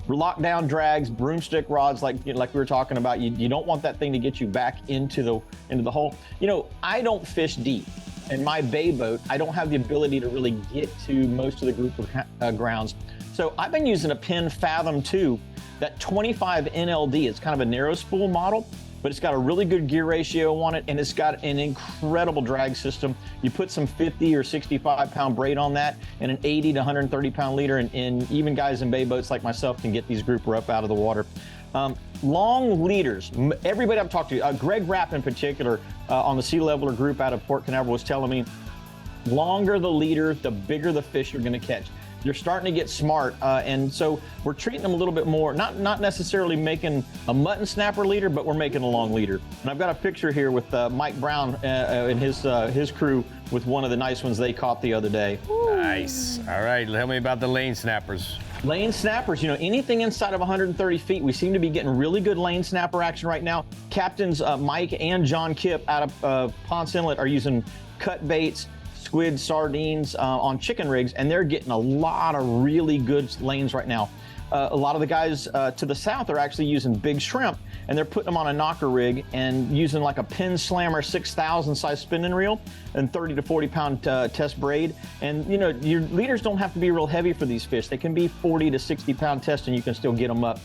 Lockdown drags, broomstick rods, like we were talking about. You don't want that thing to get you back into the hole. You know, I don't fish deep. In my bay boat, I don't have the ability to really get to most of the grouper grounds. So I've been using a Penn Fathom 2, that 25 NLD. It's kind of a narrow spool model, but it's got a really good gear ratio on it, and it's got an incredible drag system. You put some 50 or 65 pound braid on that and an 80 to 130 pound leader, and even guys in bay boats like myself can get these grouper up out of the water. Long leaders, everybody I've talked to, Greg Rapp in particular, on the Sea Leveler group out of Port Canaveral was telling me, longer the leader, the bigger the fish you're gonna catch. They're starting to get smart, and so we're treating them a little bit more, not necessarily making a mutton snapper leader, but we're making a long leader. And I've got a picture here with Mike Brown and his crew with one of the nice ones they caught the other day. Nice. All right, tell me about the lane snappers. Lane snappers, you know, anything inside of 130 feet, we seem to be getting really good lane snapper action right now. Captains Mike and John Kipp out of Ponce Inlet are using cut baits, squid, sardines on chicken rigs, and they're getting a lot of really good lanes right now. A lot of the guys to the south are actually using big shrimp, and they're putting them on a knocker rig and using like a Penn Slammer 6,000 size spinning reel and 30 to 40 pound test braid. And you know, your leaders don't have to be real heavy for these fish. They can be 40 to 60 pound test, and you can still get them up.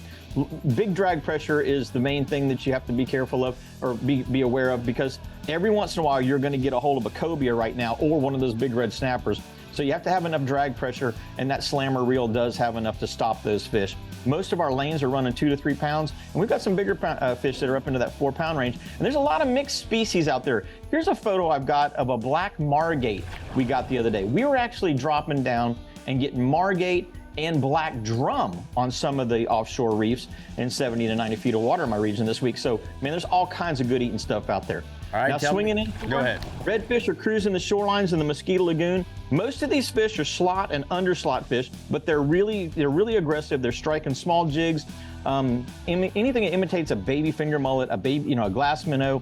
Big drag pressure is the main thing that you have to be careful of or be aware of, because every once in a while you're going to get a hold of a cobia right now or one of those big red snappers. So you have to have enough drag pressure, and that slammer reel does have enough to stop those fish. Most of our lanes are running 2 to 3 pounds, and we've got some bigger fish that are up into that 4 pound range. And there's a lot of mixed species out there. Here's a photo I've got of a black margate we got the other day. We were actually dropping down and getting margate and black drum on some of the offshore reefs in 70 to 90 feet of water in my region this week. So, man, there's all kinds of good eating stuff out there. All right, now swinging in. Go ahead. Redfish are cruising the shorelines in the Mosquito Lagoon. Most of these fish are slot and underslot fish, but they're really aggressive. They're striking small jigs. Anything that imitates a baby finger mullet, a glass minnow,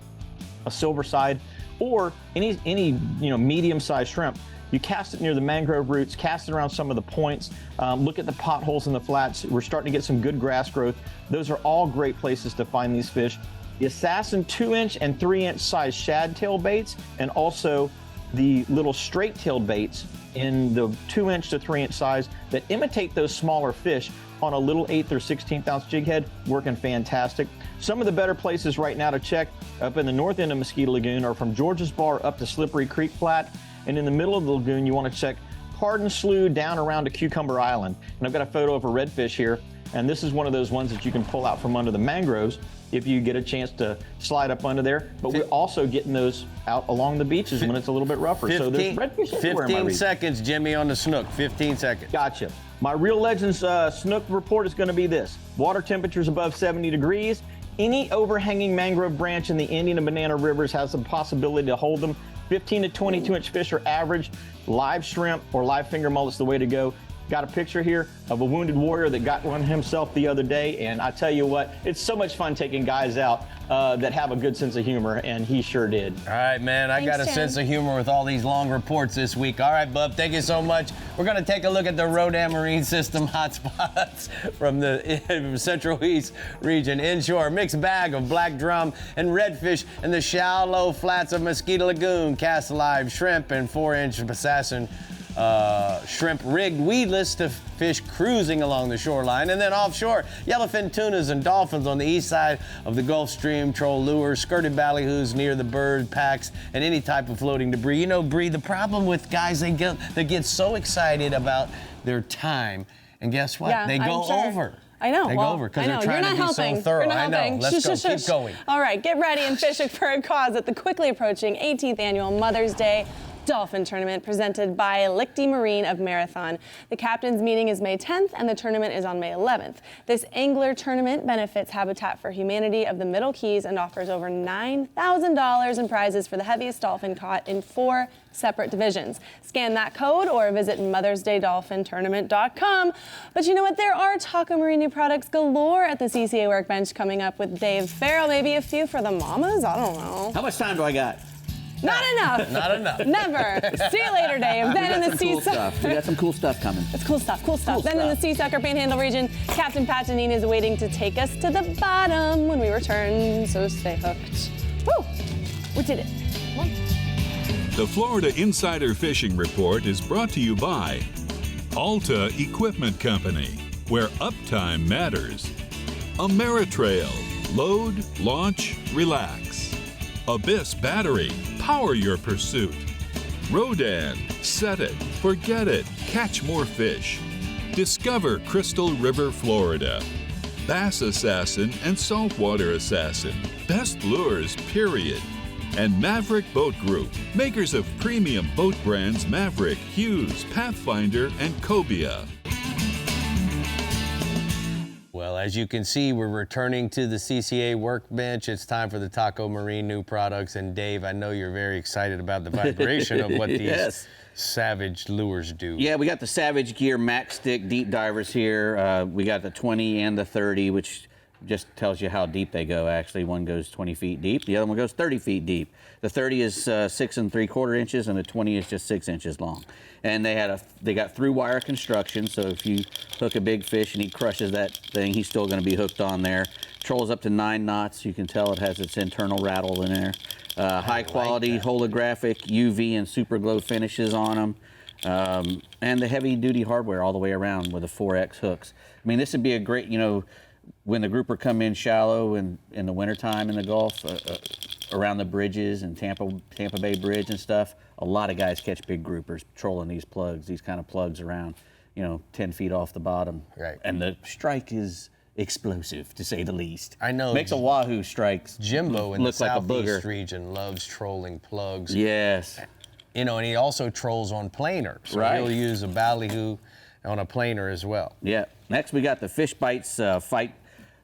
a silver side, or any medium-sized shrimp. You cast it near the mangrove roots, cast it around some of the points, look at the potholes in the flats. We're starting to get some good grass growth. Those are all great places to find these fish. The Assassin 2-inch and 3-inch size shad tail baits, and also the little straight-tailed baits in the 2-inch to 3-inch size that imitate those smaller fish on a little 1/8 or 16th ounce jig head, working fantastic. Some of the better places right now to check up in the north end of Mosquito Lagoon are from George's Bar up to Slippery Creek Flat, and in the middle of the lagoon you want to check Pardon Slough down around to Cucumber Island. And I've got a photo of a redfish here, and this is one of those ones that you can pull out from under the mangroves if you get a chance to slide up under there. But we're also getting those out along the beaches when it's a little bit rougher. So there's redfish everywhere. 15 seconds, Jimmy, on the snook. 15 seconds. Gotcha. My Real Legends snook report is going to be this. Water temperatures above 70 degrees. Any overhanging mangrove branch in the Indian and Banana rivers has the possibility to hold them. 15 to 22-inch fish are average. Live shrimp or live finger mullet's the way to go. Got a picture here of a wounded warrior that got one himself the other day, and I tell you what, it's so much fun taking guys out that have a good sense of humor, and he sure did. All right, man, I got a sense of humor with all these long reports this week. All right, bub, thank you so much. We're going to take a look at the Rodan Marine System hotspots from the Central East region. Inshore, mixed bag of black drum and redfish in the shallow flats of Mosquito Lagoon. Cast live shrimp and 4-inch Assassin shrimp rigged weedless to fish cruising along the shoreline. And then offshore, yellowfin tunas and dolphins on the east side of the Gulf Stream, troll lures, skirted ballyhoos near the bird packs, and any type of floating debris. You know, Brie, the problem with guys, they get so excited about their time, and guess what? Yeah, they go over. I know. They go over because they're trying to be so thorough. You're not helping. I know. Let's go. Keep going. All right, get ready and fish for a cause at the quickly approaching 18th annual Mother's Day Dolphin Tournament presented by Lichty Marine of Marathon. The captain's meeting is May 10th and the tournament is on May 11th. This angler tournament benefits Habitat for Humanity of the Middle Keys and offers over $9,000 in prizes for the heaviest dolphin caught in 4 separate divisions. Scan that code or visit mothersdaydolphintournament.com. But you know what? There are Taco Marine new products galore at the CCA workbench coming up with Dave Farrell. Maybe a few for the mamas? I don't know. How much time do I got? Not enough. Not enough. Never. See you later, Dave. Then in the Cool stuff. We got some cool stuff coming. It's cool stuff. Then in the Sea Sucker Panhandle region, Captain Patanine is waiting to take us to the bottom when we return, so stay hooked. Woo! We did it. The Florida Insider Fishing Report is brought to you by Alta Equipment Company, where uptime matters. Ameritrail, load, launch, relax. Abyss Battery, power your pursuit. Rodan, set it, forget it, catch more fish. Discover Crystal River, Florida. Bass Assassin and Saltwater Assassin, best lures, period. And Maverick Boat Group, makers of premium boat brands Maverick, Hughes, Pathfinder, and Cobia. Well, as you can see, we're returning to the CCA workbench. It's time for the Taco Marine new products. And Dave, I know you're very excited about the vibration of what these Savage lures do. Yeah, we got the Savage Gear Max Stick deep divers here. We got the 20 and the 30, which just tells you how deep they go, actually. One goes 20 feet deep, the other one goes 30 feet deep. The 30 is 6 3/4 inches, and the 20 is just 6 inches long. And they got through wire construction, so if you hook a big fish and he crushes that thing, he's still going to be hooked on there. Trolls up to 9 knots. You can tell it has its internal rattle in there. High quality holographic UV and super glow finishes on them. And the heavy duty hardware all the way around with the 4X hooks. I mean, this would be a great, when the grouper come in shallow in the wintertime in the Gulf, around the bridges and Tampa Bay Bridge and stuff, a lot of guys catch big groupers trolling these kind of plugs around, 10 feet off the bottom. Right. And the strike is explosive, to say the least. I know. Makes a wahoo strikes Jimbo in the look like a booger. Southeast region loves trolling plugs. Yes. And he also trolls on planer. So Right. he'll use a ballyhoo on a planer as well. Yeah. Next, we got the Fish Bites Fight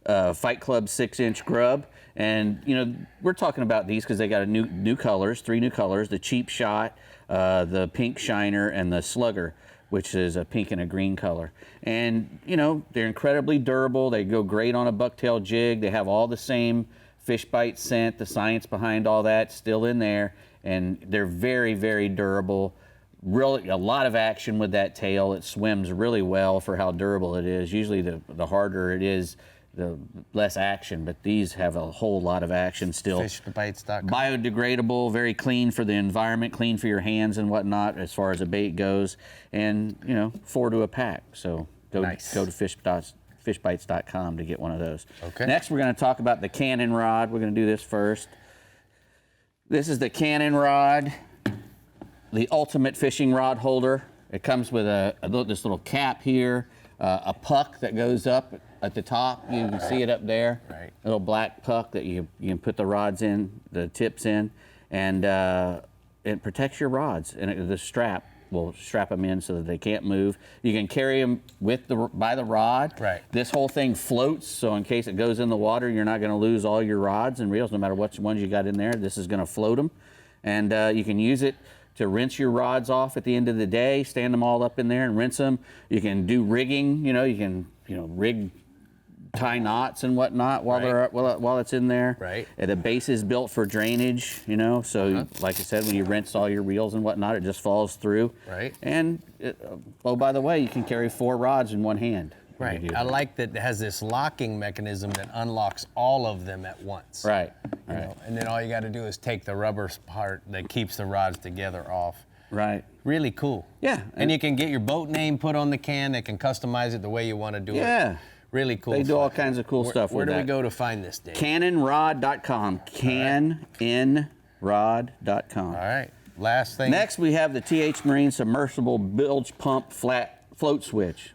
Club 6-inch grub. And you know, we're talking about these because they got a new colors, 3 new colors: the Cheap Shot, the Pink Shiner, and the Slugger, which is a pink and a green color. And you know, they're incredibly durable. They go great on a bucktail jig. They have all the same fish bite scent. The science behind all that still in there, and they're very, very durable. Really, a lot of action with that tail. It swims really well for how durable it is. Usually, the harder it is, the less action, but these have a whole lot of action still. Fishbites.com. Biodegradable, very clean for the environment, clean for your hands and whatnot as far as a bait goes, and you know, 4 to a pack. So go to fishbites.com to get one of those. Okay. Next, we're going to talk about the Cannon rod. We're going to do this first. This is the Cannon rod, the ultimate fishing rod holder. It comes with this little cap here, a puck that goes up at the top. You can see it up there. Right. A little black puck that you can put the rods in, the tips in, and it protects your rods. And the strap will strap them in so that they can't move. You can carry them by the rod. Right. This whole thing floats, so in case it goes in the water, you're not going to lose all your rods and reels, no matter which ones you got in there. This is going to float them, and you can use it to rinse your rods off at the end of the day. Stand them all up in there and rinse them. You can do rigging. You know, you can rig, tie knots and whatnot while it's in there. Right. And the base is built for drainage, you know, so like I said, when you rinse all your reels and whatnot, it just falls through. Right. And oh, by the way, you can carry 4 rods in one hand. Right. I like that it has this locking mechanism that unlocks all of them at once. Right. You know, and then all you got to do is take the rubber part that keeps the rods together off. Right. Really cool. Yeah. And you can get your boat name put on the can. They can customize it the way you want to do it. Yeah. Really cool. They do all kinds of cool stuff Where with do that. we go to find this, Dave? Cannonrod.com. Cannonrod.com. All right. Last thing. Next, we have the TH Marine Submersible Bilge Pump Flat Float Switch.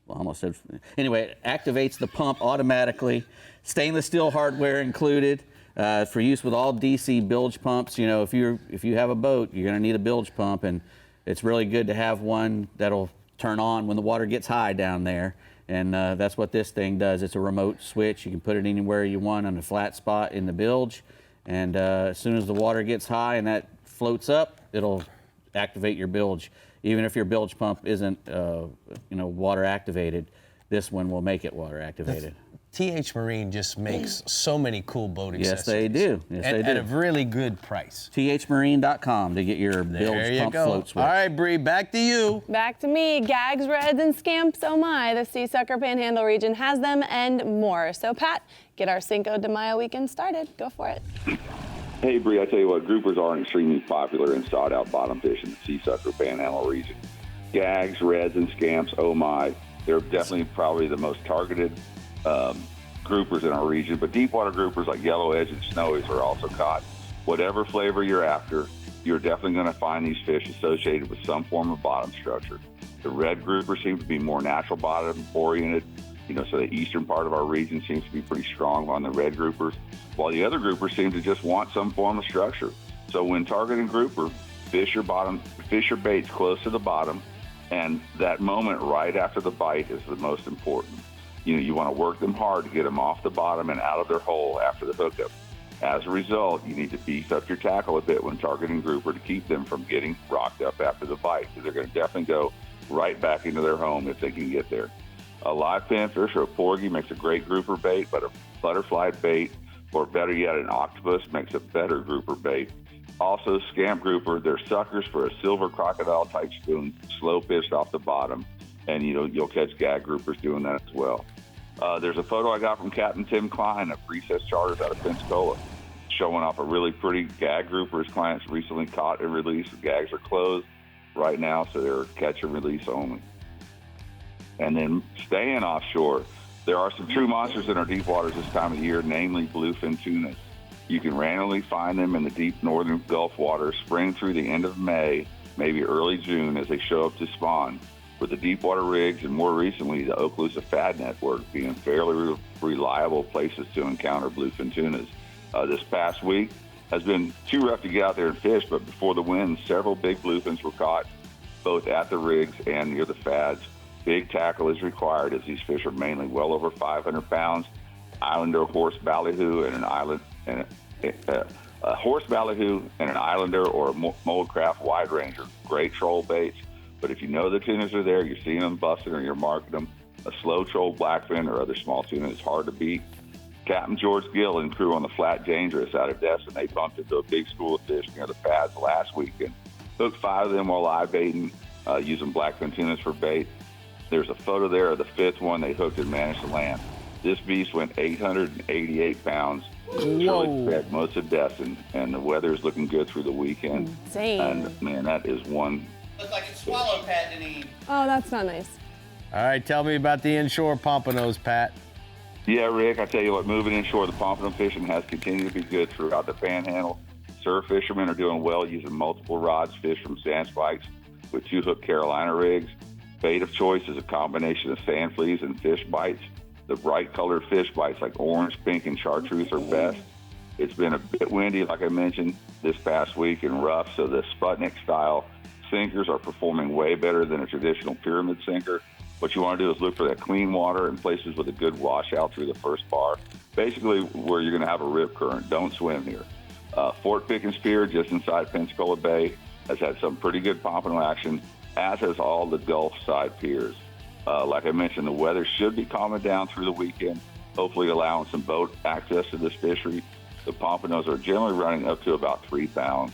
Well, I almost said. Anyway, it activates the pump automatically. Stainless steel hardware included for use with all DC bilge pumps. You know, if you have a boat, you're going to need a bilge pump, and it's really good to have one that'll turn on when the water gets high down there. And that's what this thing does. It's a remote switch. You can put it anywhere you want on a flat spot in the bilge. And as soon as the water gets high and that floats up, it'll activate your bilge. Even if your bilge pump isn't, water activated, this one will make it water activated. TH Marine just makes so many cool boat accessories. Yes, they do. Yes, they do. At a really good price. THMarine.com to get your bilge pump float switch. All right, Brie, back to you. Back to me. Gags, reds, and scamps. Oh my, the Sea Sucker Panhandle region has them and more. So Pat, get our Cinco de Mayo weekend started. Go for it. Hey, Brie, I tell you what, groupers are extremely popular and sought-out bottom fish in the Sea Sucker Panhandle region. Gags, reds, and scamps, oh my, they're definitely probably the most targeted groupers in our region, but deepwater groupers like yellow edge and snowies are also caught. Whatever flavor you're after, you're definitely going to find these fish associated with some form of bottom structure. The red grouper seems to be more natural bottom oriented, so the eastern part of our region seems to be pretty strong on the red groupers, while the other groupers seem to just want some form of structure. So when targeting grouper, fish your baits close to the bottom, and that moment right after the bite is the most important. You want to work them hard to get them off the bottom and out of their hole after the hookup. As a result, you need to beef up your tackle a bit when targeting grouper to keep them from getting rocked up after the bite, because they're going to definitely go right back into their home if they can get there. A live panfish or a porgy makes a great grouper bait, but a butterfly bait, or better yet, an octopus makes a better grouper bait. Also, scamp grouper, they're suckers for a silver crocodile type spoon, slow pitched off the bottom, and you'll catch gag groupers doing that as well. There's a photo I got from Captain Tim Klein of Recess Charters out of Pensacola, showing off a really pretty gag grouper his clients recently caught and released. The gags are closed right now, so they're catch and release only. And then staying offshore, there are some true monsters in our deep waters this time of year, namely bluefin tunas. You can randomly find them in the deep northern Gulf waters spring through the end of May, maybe early June, as they show up to spawn, with the deep water rigs and more recently the Okaloosa Fad Network being fairly reliable places to encounter bluefin tunas. This past week has been too rough to get out there and fish, but before the wind, several big bluefins were caught, both at the rigs and near the fads. Big tackle is required as these fish are mainly well over 500 pounds, Islander horse ballyhoo and an island and a horse ballyhoo and an Islander or a Moldcraft wide ranger. Great troll baits. But if you know the tunas are there, you're seeing them busting or you're marking them, a slow troll blackfin or other small tuna is hard to beat. Captain George Gill and crew on the Flat Dangerous out of Destin, they bumped into a big school of fish near the pads last weekend. Hooked 5 of them while live baiting, using blackfin tunas for bait. There's a photo there of the 5th one they hooked and managed to land. This beast went 888 pounds. Really fed most of Destin, and the weather is looking good through the weekend. Insane. And man, that is one. Looks like it swallowed, Pat, didn't he? Oh, that's not nice. All right, tell me about the inshore pompanos, Pat. Yeah, Rick, I tell you what, moving inshore, the pompano fishing has continued to be good throughout the Panhandle. Surf fishermen are doing well using multiple rods fished from sand spikes with 2-hook Carolina rigs. Bait of choice is a combination of sand fleas and fish bites. The bright colored fish bites like orange, pink, and chartreuse are best. It's been a bit windy, like I mentioned, this past week and rough, so the Sputnik style sinkers are performing way better than a traditional pyramid sinker. What you want to do is look for that clean water in places with a good washout through the first bar, basically where you're going to have a rip current. Don't swim here. Fort Pickens Pier, just inside Pensacola Bay, has had some pretty good pompano action, as has all the Gulf side piers. Like I mentioned, the weather should be calming down through the weekend, hopefully allowing some boat access to this fishery. The pompanos are generally running up to about 3 pounds.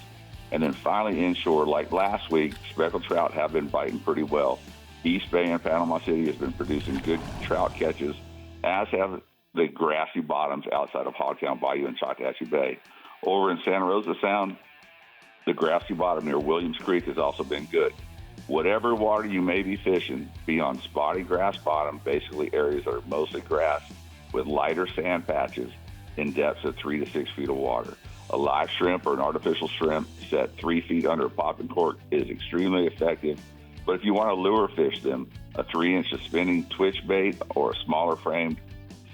And then finally inshore, like last week, speckled trout have been biting pretty well. East Bay in Panama City has been producing good trout catches, as have the grassy bottoms outside of Hogtown Bayou and Chattahoochee Bay. Over in Santa Rosa Sound, the grassy bottom near Williams Creek has also been good. Whatever water you may be fishing, be on spotty grass bottom, basically areas that are mostly grass, with lighter sand patches in depths of 3 to 6 feet of water. A live shrimp or an artificial shrimp set 3 feet under a popping cork is extremely effective. But if you want to lure fish them, a 3-inch suspending twitch bait or a smaller framed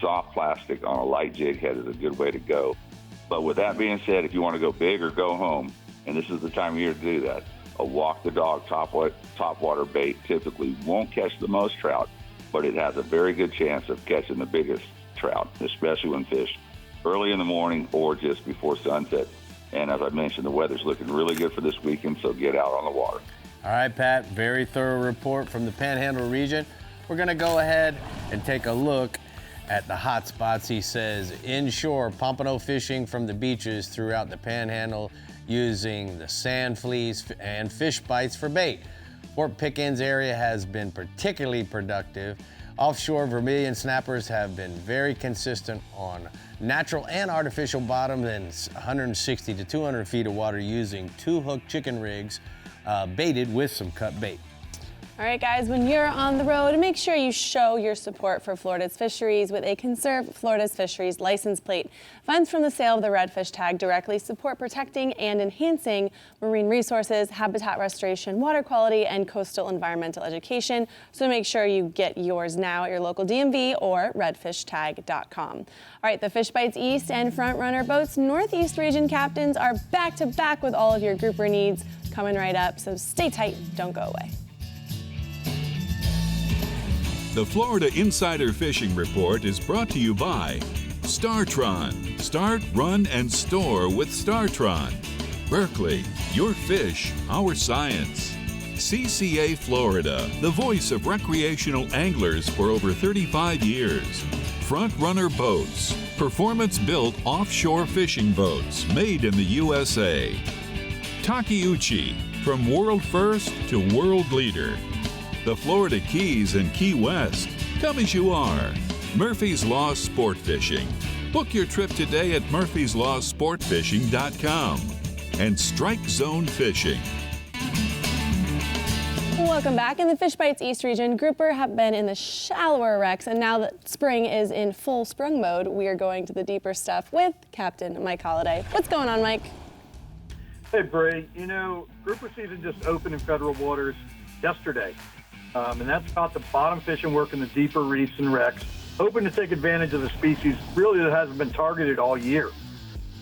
soft plastic on a light jig head is a good way to go. But with that being said, if you want to go big or go home, and this is the time of year to do that, a walk the dog topwater bait typically won't catch the most trout, but it has a very good chance of catching the biggest trout, especially when fished early in the morning or just before sunset. And as I mentioned, the weather's looking really good for this weekend, so get out on the water. All right, Pat, very thorough report from the Panhandle region. We're going to go ahead and take a look at the hot spots. He says inshore pompano fishing from the beaches throughout the Panhandle using the sand fleas and fish bites for bait. Fort Pickens area has been particularly productive. Offshore vermilion snappers have been very consistent on natural and artificial bottom in 160 to 200 feet of water using 2-hook chicken rigs baited with some cut bait. All right, guys, when you're on the road, make sure you show your support for Florida's fisheries with a Conserve Florida's Fisheries license plate. Funds from the sale of the redfish tag directly support protecting and enhancing marine resources, habitat restoration, water quality, and coastal environmental education. So make sure you get yours now at your local DMV or redfishtag.com. All right, the Fish Bites East and Front Runner Boats Northeast region captains are back to back with all of your grouper needs coming right up. So stay tight, don't go away. The Florida Insider Fishing Report is brought to you by StarTron. Start, run, and store with StarTron. Berkeley, your fish, our science. CCA Florida, the voice of recreational anglers for over 35 years. Front Runner Boats, performance-built offshore fishing boats made in the USA. Takeuchi, from world first to world leader. The Florida Keys and Key West. Come as you are. Murphy's Law Sport Fishing. Book your trip today at murphyslawsportfishing.com. And Strike Zone Fishing. Welcome back. In the Fish Bites East region, grouper have been in the shallower wrecks, and now that spring is in full sprung mode, we are going to the deeper stuff with Captain Mike Holliday. What's going on, Mike? Hey, Brie. You know, grouper season just opened in federal waters yesterday. And that's about the bottom fishing work in the deeper reefs and wrecks, hoping to take advantage of the species really that hasn't been targeted all year.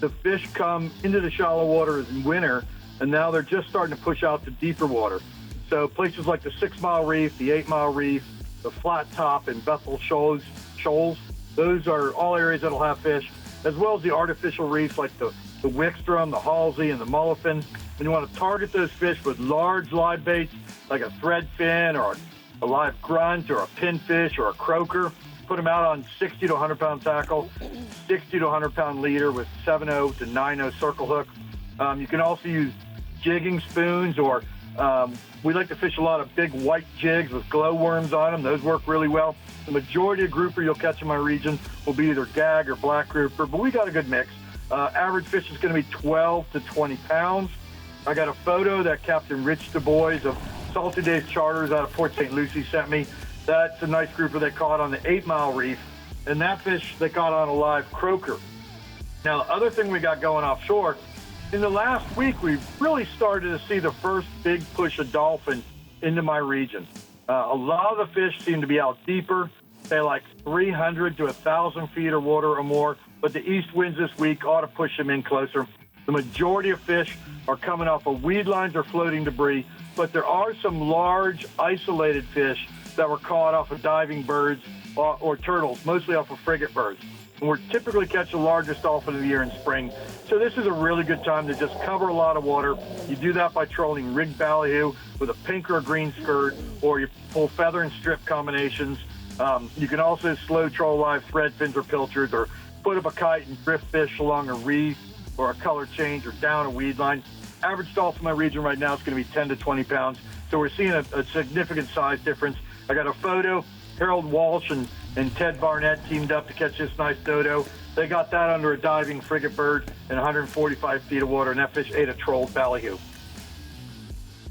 The fish come into the shallow waters in winter, and now they're just starting to push out to deeper water. So places like the 6 Mile Reef, the 8 Mile Reef, the Flat Top, and Bethel Shoals Those are all areas that'll have fish, as well as the artificial reefs like the Wickstrom, the Halsey, and the Mullifin. And you want to target those fish with large live baits like a threadfin or a live grunt or a pinfish or a croaker. Put them out on 60 to 100 pound tackle, 60 to 100 pound leader with 7/0 to 9/0 circle hook. You can also use jigging spoons, or we like to fish a lot of big white jigs with glowworms on them. Those work really well. The majority of grouper you'll catch in my region will be either gag or black grouper, but we got a good mix. Average fish is going to be 12 to 20 pounds. I got a photo that Captain Rich Du Bois of Salty Dave's Charters out of Port St. Lucie sent me. That's a nice grouper they caught on the 8 Mile Reef, and that fish they caught on a live croaker. Now, the other thing we got going offshore, in the last week, we've really started to see the first big push of dolphin into my region. A lot of the fish seem to be out deeper, say like 300 to 1,000 feet of water or more, but the east winds this week ought to push them in closer. The majority of fish are coming off of weed lines or floating debris, but there are some large isolated fish that were caught off of diving birds or turtles, mostly off of frigate birds. And we're typically catch the largest dolphin of the year in spring. So this is a really good time to just cover a lot of water. You do that by trolling rigged ballyhoo with a pink or a green skirt, or you pull feather and strip combinations. You can also slow troll live thread fins or pilchards, or put up a kite and drift fish along a reef or a color change or down a weed line. Average dolphin in my region right now is going to be 10 to 20 pounds. So we're seeing a significant size difference. I got a photo. Harold Walsh and Ted Barnett teamed up to catch this nice dodo. They got that under a diving frigate bird in 145 feet of water, and that fish ate a trolled ballyhoo.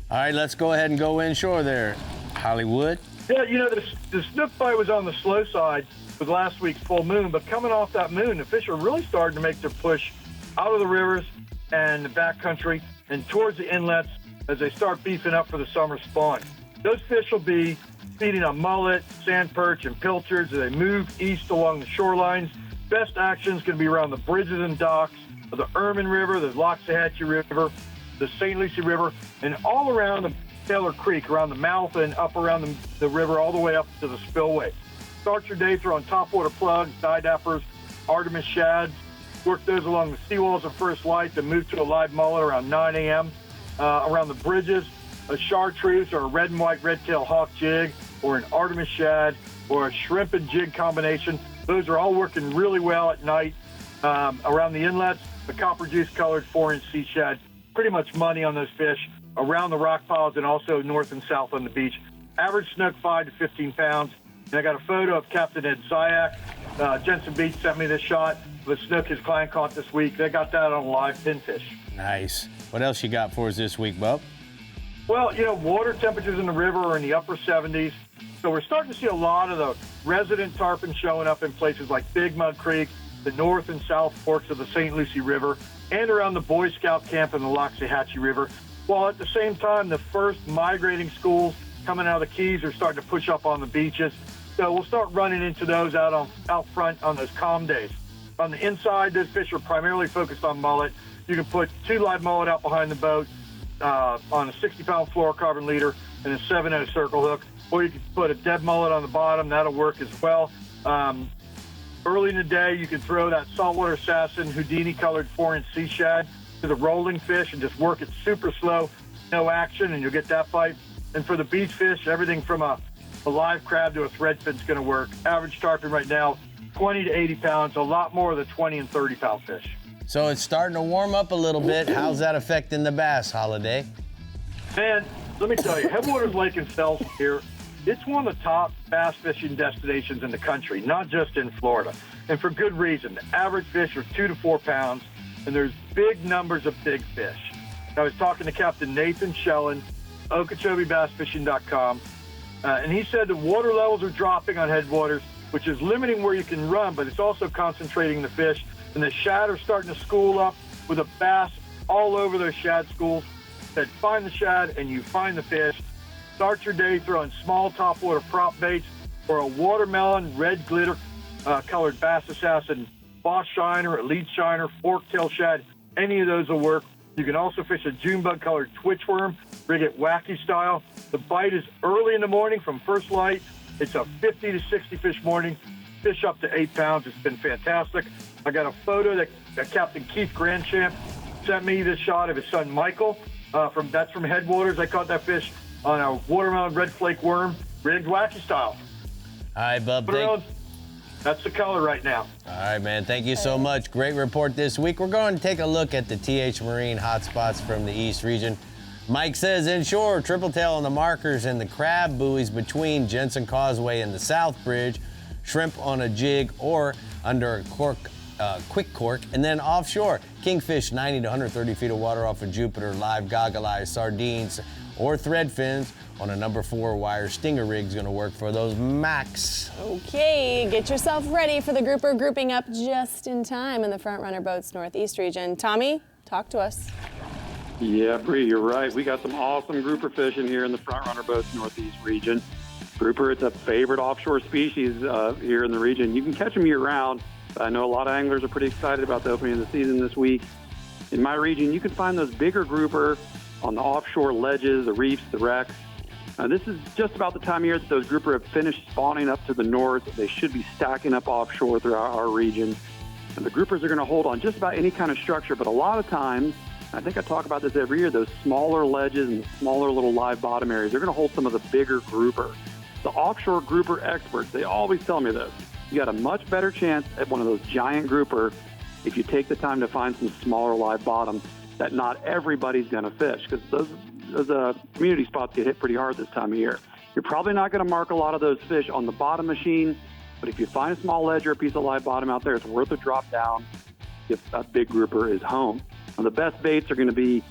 All right, let's go ahead and go inshore there, Hollywood. Yeah, you know, the snook bite was on the slow side with last week's full moon, but coming off that moon, the fish are really starting to make their push out of the rivers and the backcountry and towards the inlets as they start beefing up for the summer spawn. Those fish will be feeding on mullet, sand perch, and pilchards as they move east along the shorelines. Best action is going to be around the bridges and docks of the Ermine River, the Loxahatchee River, the St. Lucie River, and all around the Taylor Creek, around the mouth and up around the river, all the way up to the spillway. Start your day throwing topwater plugs, didappers, Artemis shads. Work those along the seawalls at first light, then move to a live mullet around 9 a.m. Around the bridges, a chartreuse or a red and white red-tailed hawk jig, or an Artemis shad, or a shrimp and jig combination. Those are all working really well at night. Around the inlets, the copper juice-colored 4-inch sea shad. Pretty much money on those fish around the rock piles and also north and south on the beach. Average snook 5 to 15 pounds. And I got a photo of Captain Ed Zyak. Jensen Beach sent me this shot of a snook his client caught this week. They got that on a live pinfish. Nice. What else you got for us this week, Bub? Well, you know, water temperatures in the river are in the upper 70s. So we're starting to see a lot of the resident tarpon showing up in places like Big Mud Creek, the north and south forks of the St. Lucie River, and around the Boy Scout camp in the Loxahatchee River. While at the same time, the first migrating schools coming out of the Keys are starting to push up on the beaches. So we'll start running into those out front on those calm days. On the inside, those fish are primarily focused on mullet. You can put 2 live mullet out behind the boat on a 60-pound fluorocarbon leader and a 7/0 circle hook, or you can put a dead mullet on the bottom. That'll work as well. Early in the day, you can throw that saltwater assassin Houdini-colored 4-inch sea shad to the rolling fish and just work it super slow, no action, and you'll get that bite. And for the beach fish, everything from a live crab to a threadfin is going to work. Average tarpon right now, 20 to 80 pounds, a lot more of the 20 and 30-pound fish. So it's starting to warm up a little bit. How's that affecting the bass, Holiday? Man, let me tell you, Headwaters Lake and Fells here, it's one of the top bass fishing destinations in the country, not just in Florida. And for good reason. The average fish are 2 to 4 pounds, and there's big numbers of big fish. I was talking to Captain Nathan Schellen, OkeechobeeBassFishing.com, and he said the water levels are dropping on Headwaters, which is limiting where you can run, but it's also concentrating the fish. And the shad are starting to school up with a bass all over those shad schools. Said find the shad and you find the fish. Start your day throwing small topwater prop baits or a watermelon red glitter colored bass assassin, boss shiner, elite shiner, forktail shad. Any of those will work. You can also fish a June bug colored twitch worm, rig it wacky style. The bite is early in the morning from first light. It's a 50 to 60 fish morning. fish up to 8 pounds. It's been fantastic. I got a photo that Captain Keith Grandchamp sent me, this shot of his son Michael. That's from Headwaters. I caught that fish on a watermelon red flake worm, rigged wacky style. All right, Bub. That's the color right now. All right, man. Thank you so much. Great report this week. We're going to take a look at the TH Marine hotspots from the East region. Mike says inshore, triple tail on the markers and the crab buoys between Jensen Causeway and the South Bridge, shrimp on a jig or under a quick cork, and then offshore, kingfish 90 to 130 feet of water off of Jupiter, live goggle eyes, sardines, or thread fins on a number 4 wire stinger rig's gonna work for those max. Okay, get yourself ready for the grouper grouping up just in time in the front runner boats Northeast region. Tommy, talk to us. Yeah, Bree, you're right. We got some awesome grouper fishing here in the front runner boats Northeast region. Grouper, it's a favorite offshore species here in the region. You can catch them year round. I know a lot of anglers are pretty excited about the opening of the season this week. In my region, you can find those bigger grouper on the offshore ledges, the reefs, the wrecks. This is just about the time of year that those grouper have finished spawning up to the north. They should be stacking up offshore throughout our region. And the groupers are going to hold on just about any kind of structure, but a lot of times, I think I talk about this every year, those smaller ledges and the smaller little live bottom areas, they're going to hold some of the bigger grouper. The offshore grouper experts, they always tell me this. You got a much better chance at one of those giant grouper if you take the time to find some smaller live bottom that not everybody's going to fish, because those community spots get hit pretty hard this time of year. You're probably not going to mark a lot of those fish on the bottom machine, but if you find a small ledge or a piece of live bottom out there, it's worth a drop down if a big grouper is home. Now, the best baits are going to be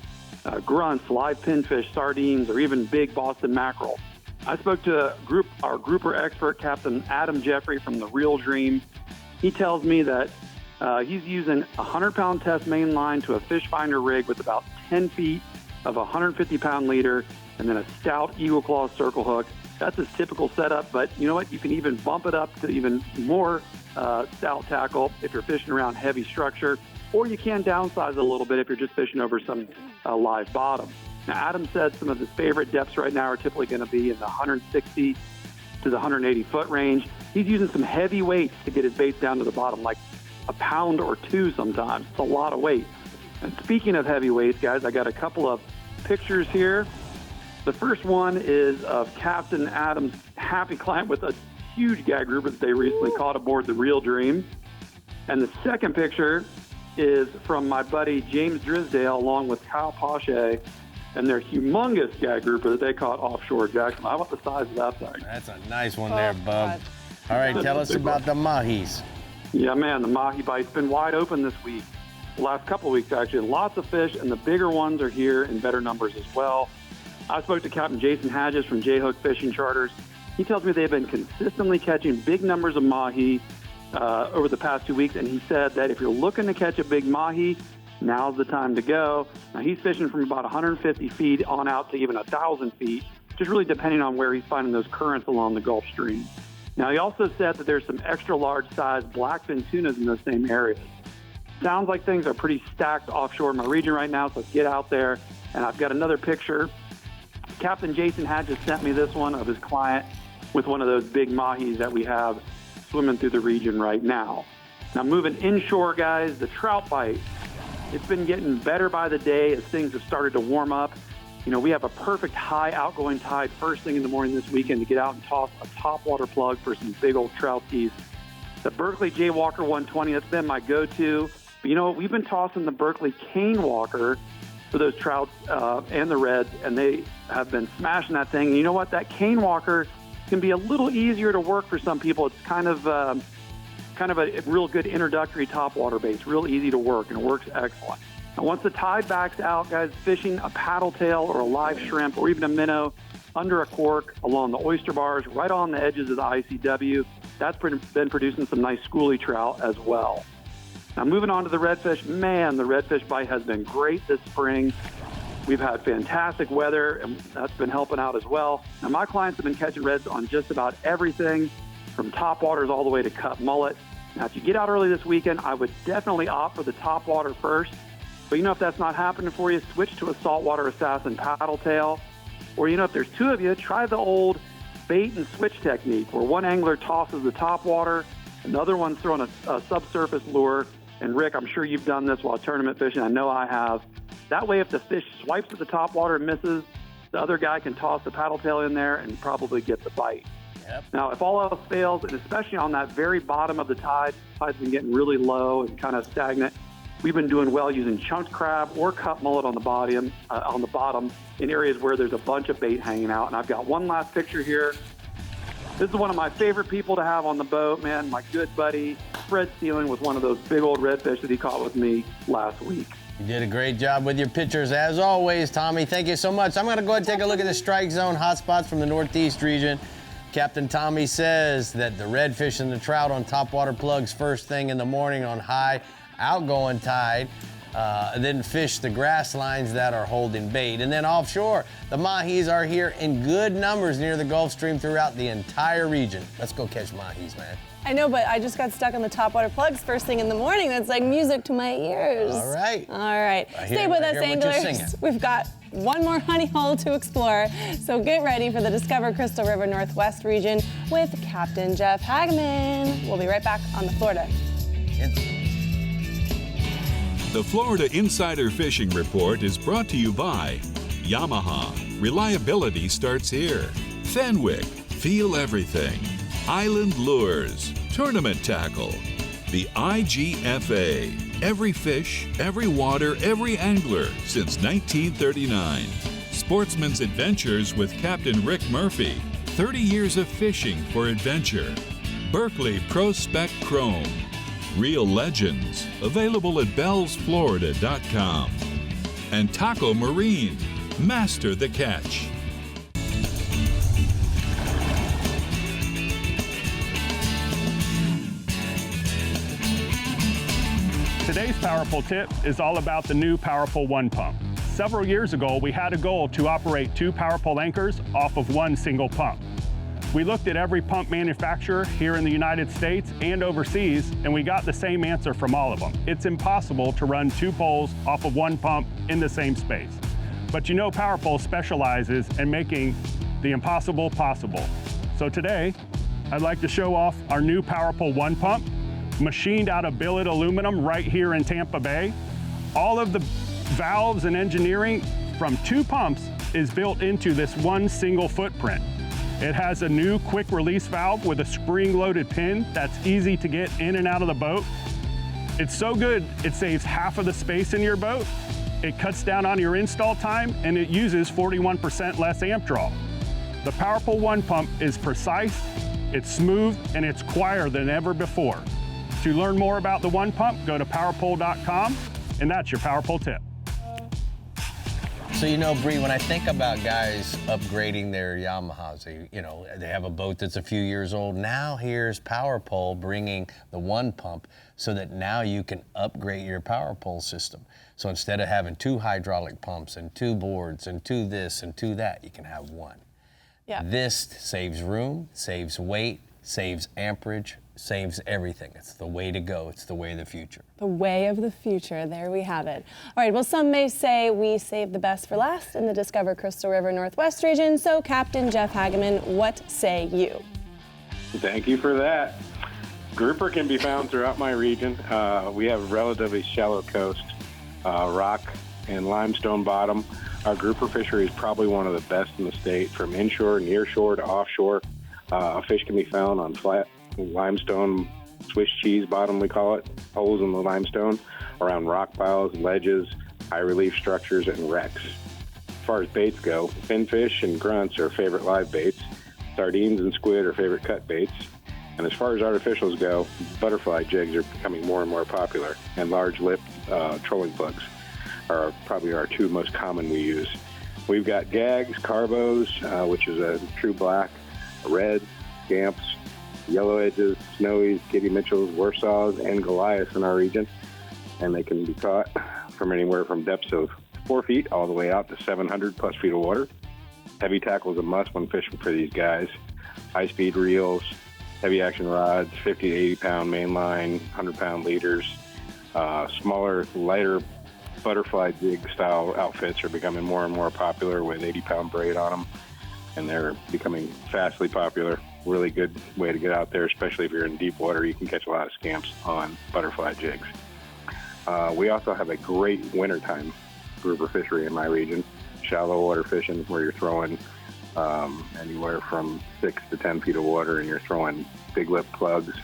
grunts, live pinfish, sardines, or even big Boston mackerel. I spoke to our grouper expert, Captain Adam Jeffrey from the Real Dream. He tells me that he's using a 100-pound test main line to a fish finder rig with about 10 feet of a 150-pound leader and then a stout Eagle Claw circle hook. That's his typical setup, but you know what? You can even bump it up to even more stout tackle if you're fishing around heavy structure, or you can downsize it a little bit if you're just fishing over some live bottom. Now, Adam said some of his favorite depths right now are typically going to be in the 160 to the 180-foot range. He's using some heavy weights to get his baits down to the bottom, like a pound or 2 sometimes. It's a lot of weight. And speaking of heavy weights, guys, I got a couple of pictures here. The first one is of Captain Adam's happy client with a huge gag grouper that they recently caught aboard the Real Dream. And the second picture is from my buddy James Drisdale along with Kyle Pache and their humongous gag grouper that they caught offshore Jacksonville. How about the size of that thing? That's a nice one there, Bub. All right, tell us about the mahis. Yeah, man, the mahi bite's been wide open this week. The last couple of weeks, actually. Lots of fish, and the bigger ones are here in better numbers as well. I spoke to Captain Jason Hadges from J-Hook Fishing Charters. He tells me they've been consistently catching big numbers of mahi over the past 2 weeks, and he said that if you're looking to catch a big mahi, now's the time to go. Now, he's fishing from about 150 feet on out to even 1,000 feet, just really depending on where he's finding those currents along the Gulf Stream. Now, he also said that there's some extra large-sized blackfin tunas in those same areas. Sounds like things are pretty stacked offshore in my region right now, so get out there. And I've got another picture. Captain Jason Hadges sent me this one of his client with one of those big mahis that we have swimming through the region right now. Now, moving inshore, guys, the trout bite. It's been getting better by the day as things have started to warm up. You know, we have a perfect high outgoing tide first thing in the morning this weekend to get out and toss a topwater plug for some big old trouties. The Berkeley J Walker 120, that's been my go-to. But you know what? We've been tossing the Berkeley Cane Walker for those trouts and the reds, and they have been smashing that thing. And you know what? That Cane Walker can be a little easier to work for some people. It's kind of a real good introductory topwater bait. It's real easy to work, and it works excellent. Now, once the tide backs out, guys, fishing a paddle tail or a live shrimp or even a minnow under a cork along the oyster bars right on the edges of the ICW, that's been producing some nice schoolie trout as well. Now, moving on to the redfish, man, the redfish bite has been great this spring. We've had fantastic weather, and that's been helping out as well. Now, my clients have been catching reds on just about everything, from topwaters all the way to cut mullet. Now, if you get out early this weekend, I would definitely opt for the topwater first. But, you know, if that's not happening for you, switch to a saltwater assassin paddle tail. Or, you know, if there's 2 of you, try the old bait and switch technique where one angler tosses the topwater Another one's throwing a subsurface lure. And Rick, I'm sure you've done this while tournament fishing. I know I have. That way, if the fish swipes at the top water and misses, the other guy can toss the paddle tail in there and probably get the bite. Yep. Now, if all else fails, and especially on that very bottom of the tide's been getting really low and kind of stagnant, we've been doing well using chunked crab or cup mullet on the bottom in areas where there's a bunch of bait hanging out. And I've got one last picture here. This is one of my favorite people to have on the boat, man. My good buddy, Fred Steeling, with one of those big old redfish that he caught with me last week. You did a great job with your pictures, as always, Tommy. Thank you so much. I'm going to go ahead and take a look at the strike zone hotspots from the Northeast region. Captain Tommy says that the redfish and the trout on topwater plugs first thing in the morning on high outgoing tide. Then fish the grass lines that are holding bait. And then offshore, the mahis are here in good numbers near the Gulf Stream throughout the entire region. Let's go catch mahis, man. I know, but I just got stuck on the topwater plugs first thing in the morning. That's like music to my ears. All right. All right. Stay with us, anglers. We've got one more honey hole to explore, so get ready for the Discover Crystal River Northwest region with Captain Jeff Hageman. We'll be right back on the Florida. The Florida Insider Fishing Report is brought to you by Yamaha. Reliability starts here. Fenwick. Feel everything. Island Lures. Tournament Tackle. The IGFA. Every fish, every water, every angler since 1939. Sportsman's Adventures with Captain Rick Murphy. 30 years of fishing for adventure. Berkeley Prospect Chrome. Real Legends, available at bellsflorida.com. And Taco Marine, master the catch. Today's Powerful Tip is all about the new Powerful One Pump. Several years ago, we had a goal to operate 2 Powerful anchors off of 1 single pump. We looked at every pump manufacturer here in the United States and overseas, and we got the same answer from all of them. It's impossible to run 2 poles off of 1 pump in the same space. But you know Powerpole specializes in making the impossible possible. So today, I'd like to show off our new Powerpole One Pump, machined out of billet aluminum right here in Tampa Bay. All of the valves and engineering from 2 pumps is built into this 1 single footprint. It has a new quick release valve with a spring-loaded pin that's easy to get in and out of the boat. It's so good, it saves half of the space in your boat. It cuts down on your install time, and it uses 41% less amp draw. The Powerpole One Pump is precise, it's smooth, and it's quieter than ever before. To learn more about the One Pump, go to powerpole.com, and that's your Powerpole tip. So, you know, Brie, when I think about guys upgrading their Yamahas, they have a boat that's a few years old. Now here's Powerpole bringing the One Pump so that now you can upgrade your Powerpole system. So instead of having 2 hydraulic pumps and 2 boards and 2 this and 2 that, you can have 1. Yeah. This saves room, saves weight, saves amperage, saves everything. It's the way to go. It's the way of the future. The way of the future. There we have it. All right, well, some may say we saved the best for last in the Discover Crystal River Northwest region. So, Captain Jeff Hageman, what say you? Thank you for that. Grouper can be found throughout my region. We have a relatively shallow coast, rock and limestone bottom. Our grouper fishery is probably one of the best in the state, from inshore, nearshore to offshore. Fish can be found on flat limestone, Swiss cheese bottom we call it, holes in the limestone, around rock piles, ledges, high relief structures, and wrecks. As far as baits go, finfish and grunts are favorite live baits. Sardines and squid are favorite cut baits. And as far as artificials go, butterfly jigs are becoming more and more popular, and large lip trolling plugs are probably our 2 most common we use. We've got gags, carbos, which is a true black, red, scamps, yellow edges, snowies, Kitty Mitchells, Warsaws, and Goliaths in our region. And they can be caught from anywhere from depths of 4 feet all the way out to 700 plus feet of water. Heavy tackle is a must when fishing for these guys. High-speed reels, heavy action rods, 50 to 80 pound mainline, 100 pound leaders. Smaller, lighter butterfly jig style outfits are becoming more and more popular with 80 pound braid on them, and they're becoming vastly popular. Really good way to get out there, especially if you're in deep water. You can catch a lot of scamps on butterfly jigs. We also have a great wintertime grouper fishery in my region, shallow water fishing, where you're throwing anywhere from 6 to 10 feet of water, and you're throwing big lip plugs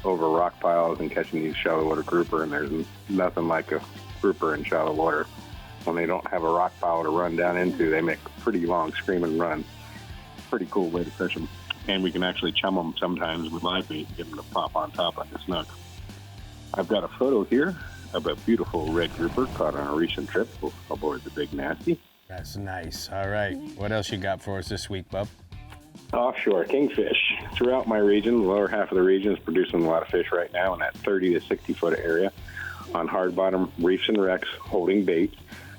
over rock piles and catching these shallow water grouper. And there's nothing like a grouper in shallow water. When they don't have a rock pile to run down into, they make a pretty long scream and run. Pretty cool way to fish them. And we can actually chum them sometimes with live bait and get them to pop on top like a snook. I've got a photo here of a beautiful red grouper caught on a recent trip aboard the Big Nasty. That's nice. All right. What else you got for us this week, bub? Offshore kingfish. Throughout my region, the lower half of the region is producing a lot of fish right now in that 30 to 60 foot area on hard bottom reefs and wrecks holding bait.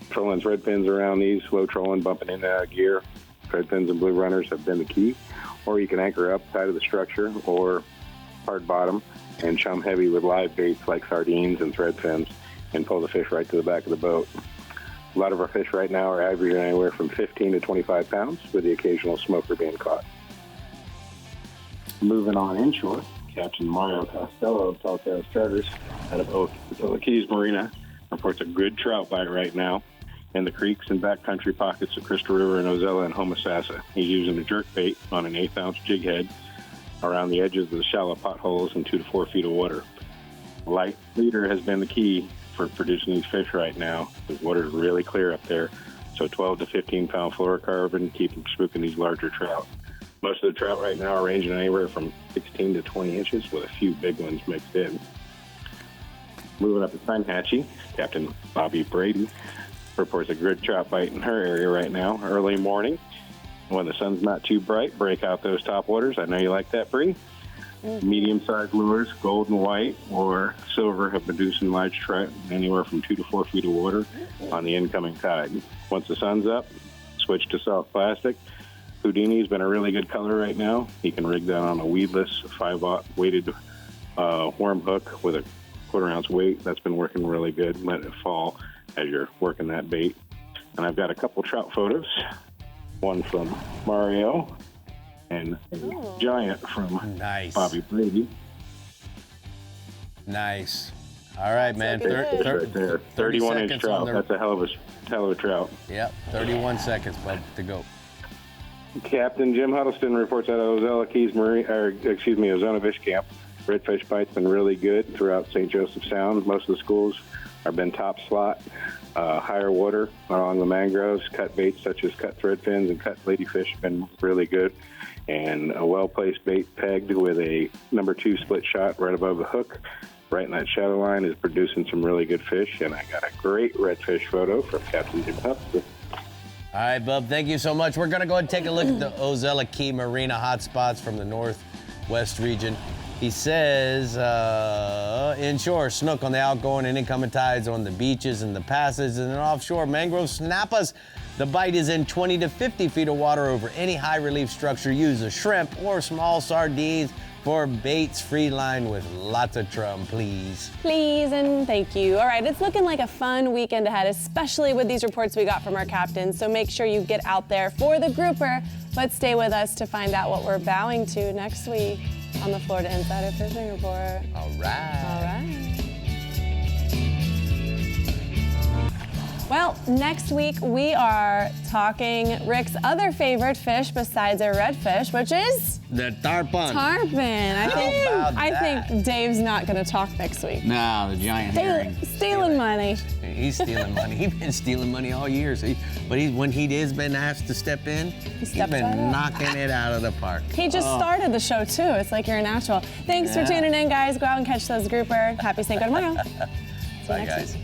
Trolling thread pins around these, slow trolling, bumping in and out of gear. Thread pins and blue runners have been the key. Or you can anchor up side of the structure or hard bottom and chum heavy with live baits like sardines and thread fins and pull the fish right to the back of the boat. A lot of our fish right now are averaging anywhere from 15 to 25 pounds with the occasional smoker being caught. Moving on inshore, Captain Mario Costello of Telltale Charters out of Oceana Keys Marina reports a good trout bite right now in the creeks and backcountry pockets of Crystal River and Ozella and Homosassa. He's using a jerk bait on an 1/8 ounce jig head around the edges of the shallow potholes in 2 to 4 feet of water. Light leader has been the key for producing these fish right now. The water's really clear up there, so 12 to 15 pound fluorocarbon keep them spooking these larger trout. Most of the trout right now are ranging anywhere from 16 to 20 inches with a few big ones mixed in. Moving up to Panhandle, Captain Bobby Brady reports a good trout bite in her area right now, early morning. When the sun's not too bright, break out those top waters. I know you like that, Bree. Medium-sized lures, gold and white or silver, have been producing large trout anywhere from 2 to 4 feet of water on the incoming tide. Once the sun's up, switch to soft plastic. Houdini's been a really good color right now. You can rig that on a weedless 5/0 weighted worm hook with a 1/4 ounce weight. That's been working really good. Let it fall as you're working that bait. And I've got a couple trout photos. One from Mario and a giant from Bobby Brady. Nice. All right, man. Right there. 31-inch trout. That's a hell of a trout. Yep. 31 seconds, bud, to go. Captain Jim Huddleston reports out of Ozella Keys Ozona Fish Camp. Redfish bite's been really good throughout St. Joseph Sound. Most of the schools have been top slot, higher water along the mangroves. Cut baits such as cut thread fins and cut ladyfish have been really good. And a well-placed bait pegged with a number 2 split shot right above the hook, right in that shadow line, is producing some really good fish. And I got a great redfish photo from Captain Jim Huddleston. All right, bub, thank you so much. We're going to go ahead and take a look at the Ozella Key Marina hotspots from the northwest region. He says, inshore, snook on the outgoing and incoming tides on the beaches and the passes, and then offshore, mangrove snappas. The bite is in 20 to 50 feet of water over any high relief structure. Use a shrimp or small sardines for baits. Free line with lots of trum, please. Please and thank you. All right, it's looking like a fun weekend ahead, especially with these reports we got from our captains. So make sure you get out there for the grouper, but stay with us to find out what we're bowing to next week on the Florida Insider Fishing Report. All right. All right. Well, next week we are talking Rick's other favorite fish besides a redfish, which is the tarpon. Tarpon. I think Dave's not going to talk next week. No, the giant herring. Stealing money. He's stealing money. He's been stealing money all year. But when he has been asked to step in, he's been knocking it out of the park. He just started the show too. It's like you're a natural. Thanks for tuning in, guys. Go out and catch those grouper. Happy Cinco de Mayo. Bye, guys.